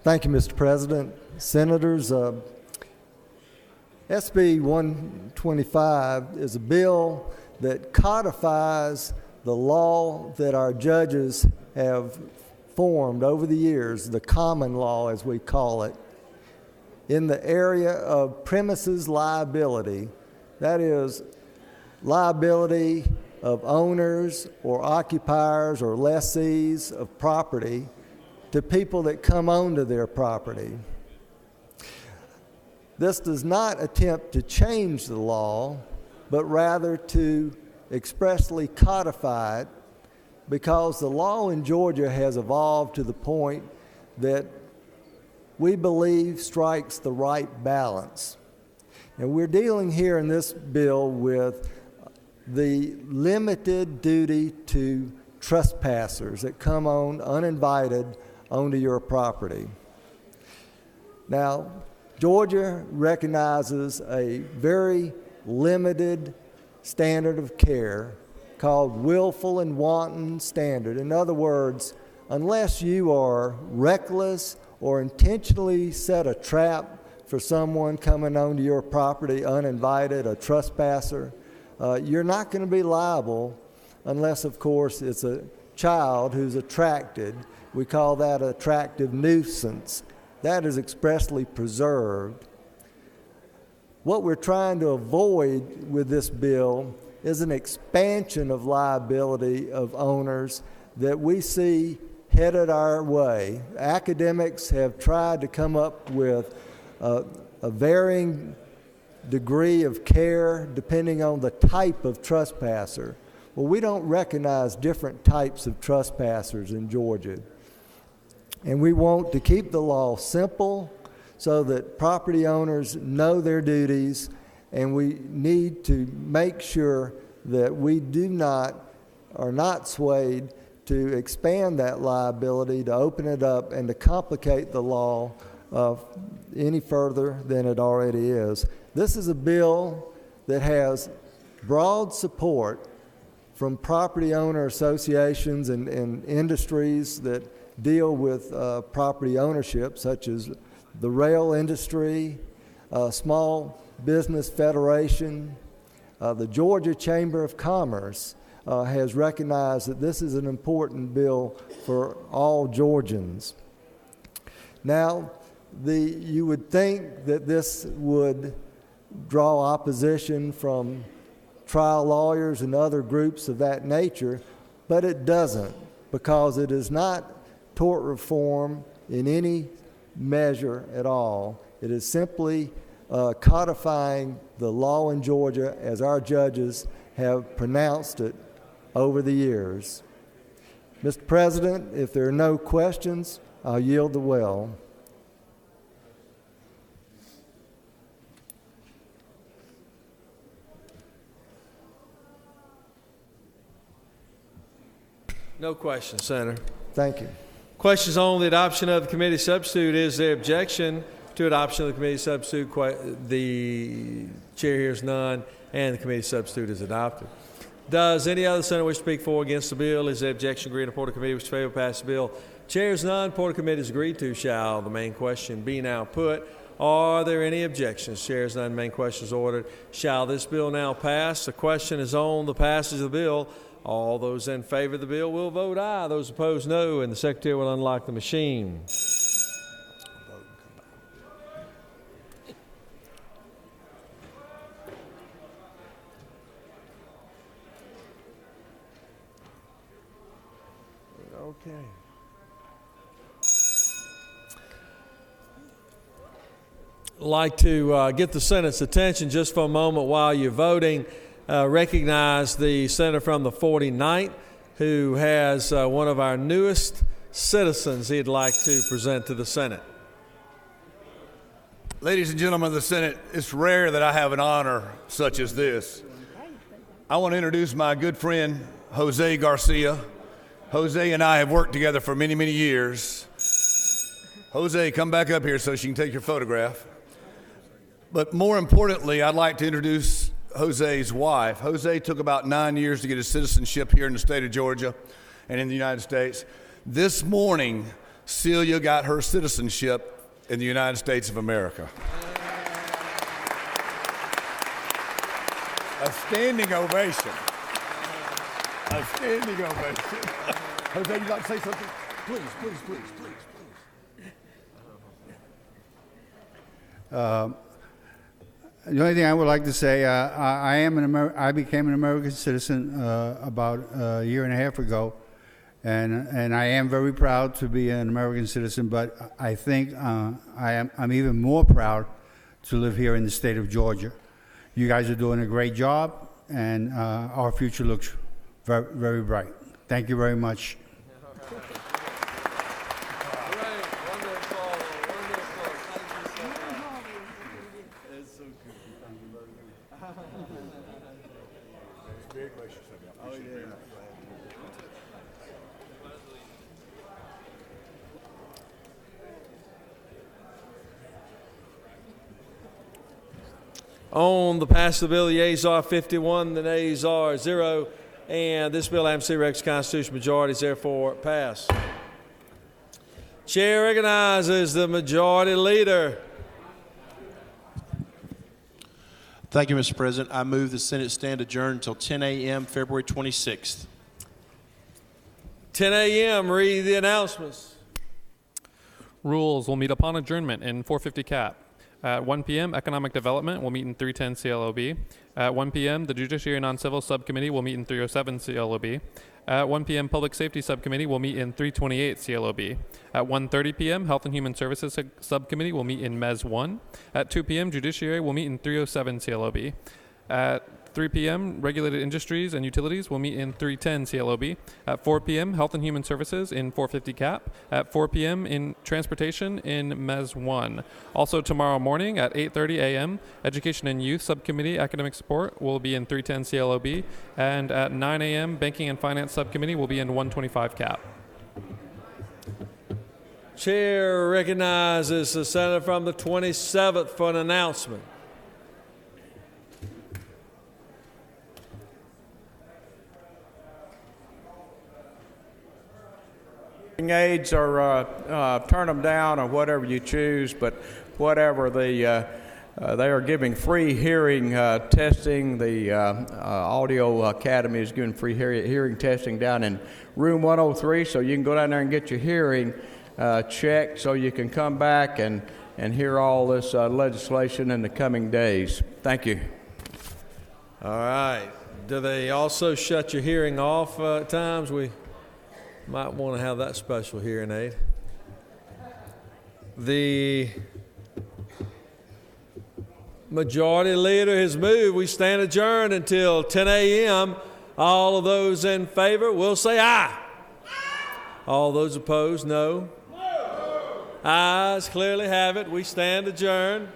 Thank you, Mr. President. Senators, SB 125 is a bill that codifies the law that our judges have formed over the years, the common law as we call it, in the area of premises liability. That is, liability of owners or occupiers or lessees of property to people that come onto their property. This does not attempt to change the law, but rather to expressly codify it, because the law in Georgia has evolved to the point that we believe strikes the right balance. And we're dealing here in this bill with the limited duty to trespassers that come on uninvited onto your property. Now, Georgia recognizes a very limited standard of care called willful and wanton standard. In other words, unless you are reckless or intentionally set a trap for someone coming onto your property uninvited, a trespasser, you're not going to be liable unless, of course, it's a child who's attracted. We call that attractive nuisance. That is expressly preserved. What we're trying to avoid with this bill is an expansion of liability of owners that we see headed our way. Academics have tried to come up with a varying degree of care depending on the type of trespasser. Well, we don't recognize different types of trespassers in Georgia. And we want to keep the law simple so that property owners know their duties, and we need to make sure that we are not swayed to expand that liability, to open it up, and to complicate the law any further than it already is. This is a bill that has broad support from property owner associations and industries that deal with property ownership, such as the rail industry, Small Business Federation. The Georgia Chamber of Commerce has recognized that this is an important bill for all Georgians. Now, you would think that this would draw opposition from trial lawyers and other groups of that nature, but it doesn't, because it is not tort reform in any measure at all. It is simply codifying the law in Georgia as our judges have pronounced it over the years. Mr. President, if there are no questions, I'll yield the well. No questions, Senator. Thank you. Questions on the adoption of the committee substitute. Is there objection to adoption of the committee substitute? The chair hears none, and the committee substitute is adopted. Does any other senator wish to speak for or against the bill? Is there objection agreed? Report of committee which favor pass the bill. Chair hears none. Report of committee is agreed to. Shall the main question be now put? Are there any objections? Chair hears none. Main question is ordered. Shall this bill now pass? The question is on the passage of the bill. All those in favor of the bill will vote aye. Those opposed, no. And the secretary will unlock the machine. Okay. Like to get the Senate's attention just for a moment while you're voting. Recognize the senator from the 49th who has one of our newest citizens he'd like to present to the Senate. Ladies and gentlemen of the Senate, it's rare that I have an honor such as this. I want to introduce my good friend, Jose Garcia. Jose and I have worked together for many, many years. Jose, come back up here so she can take your photograph. But more importantly, I'd like to introduce Jose's wife. Jose took about 9 years to get his citizenship here in the state of Georgia and in the United States. This morning, Celia got her citizenship in the United States of America. A standing ovation. A standing ovation. Jose, you'd like to say something? Please, please, please, please, please. The only thing I would like to say, I became an American citizen about a year and a half ago, and I am very proud to be an American citizen. But I think I'm even more proud to live here in the state of Georgia. You guys are doing a great job, and our future looks very, very bright. Thank you very much. On the passage of the bill, the yeas are 51, the nays are 0. And this bill, having received requisite constitutional majority, is therefore passed. Chair recognizes the majority leader. Thank you, Mr. President. I move the Senate stand adjourned until 10 a.m. February 26th. 10 a.m. Read the announcements. Rules will meet upon adjournment in 450 CAP. At 1 p.m., Economic Development will meet in 310 CLOB. At 1 p.m., the Judiciary and Non-Civil Subcommittee will meet in 307 CLOB. At 1 p.m., Public Safety Subcommittee will meet in 328 CLOB. At 1:30 p.m., Health and Human Services Subcommittee will meet in MES 1. At 2 p.m., Judiciary will meet in 307 CLOB. At 3 p.m., Regulated Industries and Utilities will meet in 310 CLOB. At 4 p.m., Health and Human Services in 450 CAP. At 4 p.m., in Transportation in MES 1. Also tomorrow morning at 8:30 a.m., Education and Youth Subcommittee Academic Support will be in 310 CLOB. And at 9 a.m., Banking and Finance Subcommittee will be in 125 CAP. Chair recognizes the senator from the 27th for an announcement. Hearing aids, or turn them down, or whatever you choose, but whatever they are giving free hearing testing. The Audio Academy is giving free hearing testing down in room 103, so you can go down there and get your hearing checked, so you can come back and hear all this legislation in the coming days. Thank you. All right. Do they also shut your hearing off at times? We might want to have that special hearing aid. The majority leader has moved. We stand adjourned until 10 a.m. All of those in favor will say aye. All those opposed, no. Ayes clearly have it. We stand adjourned.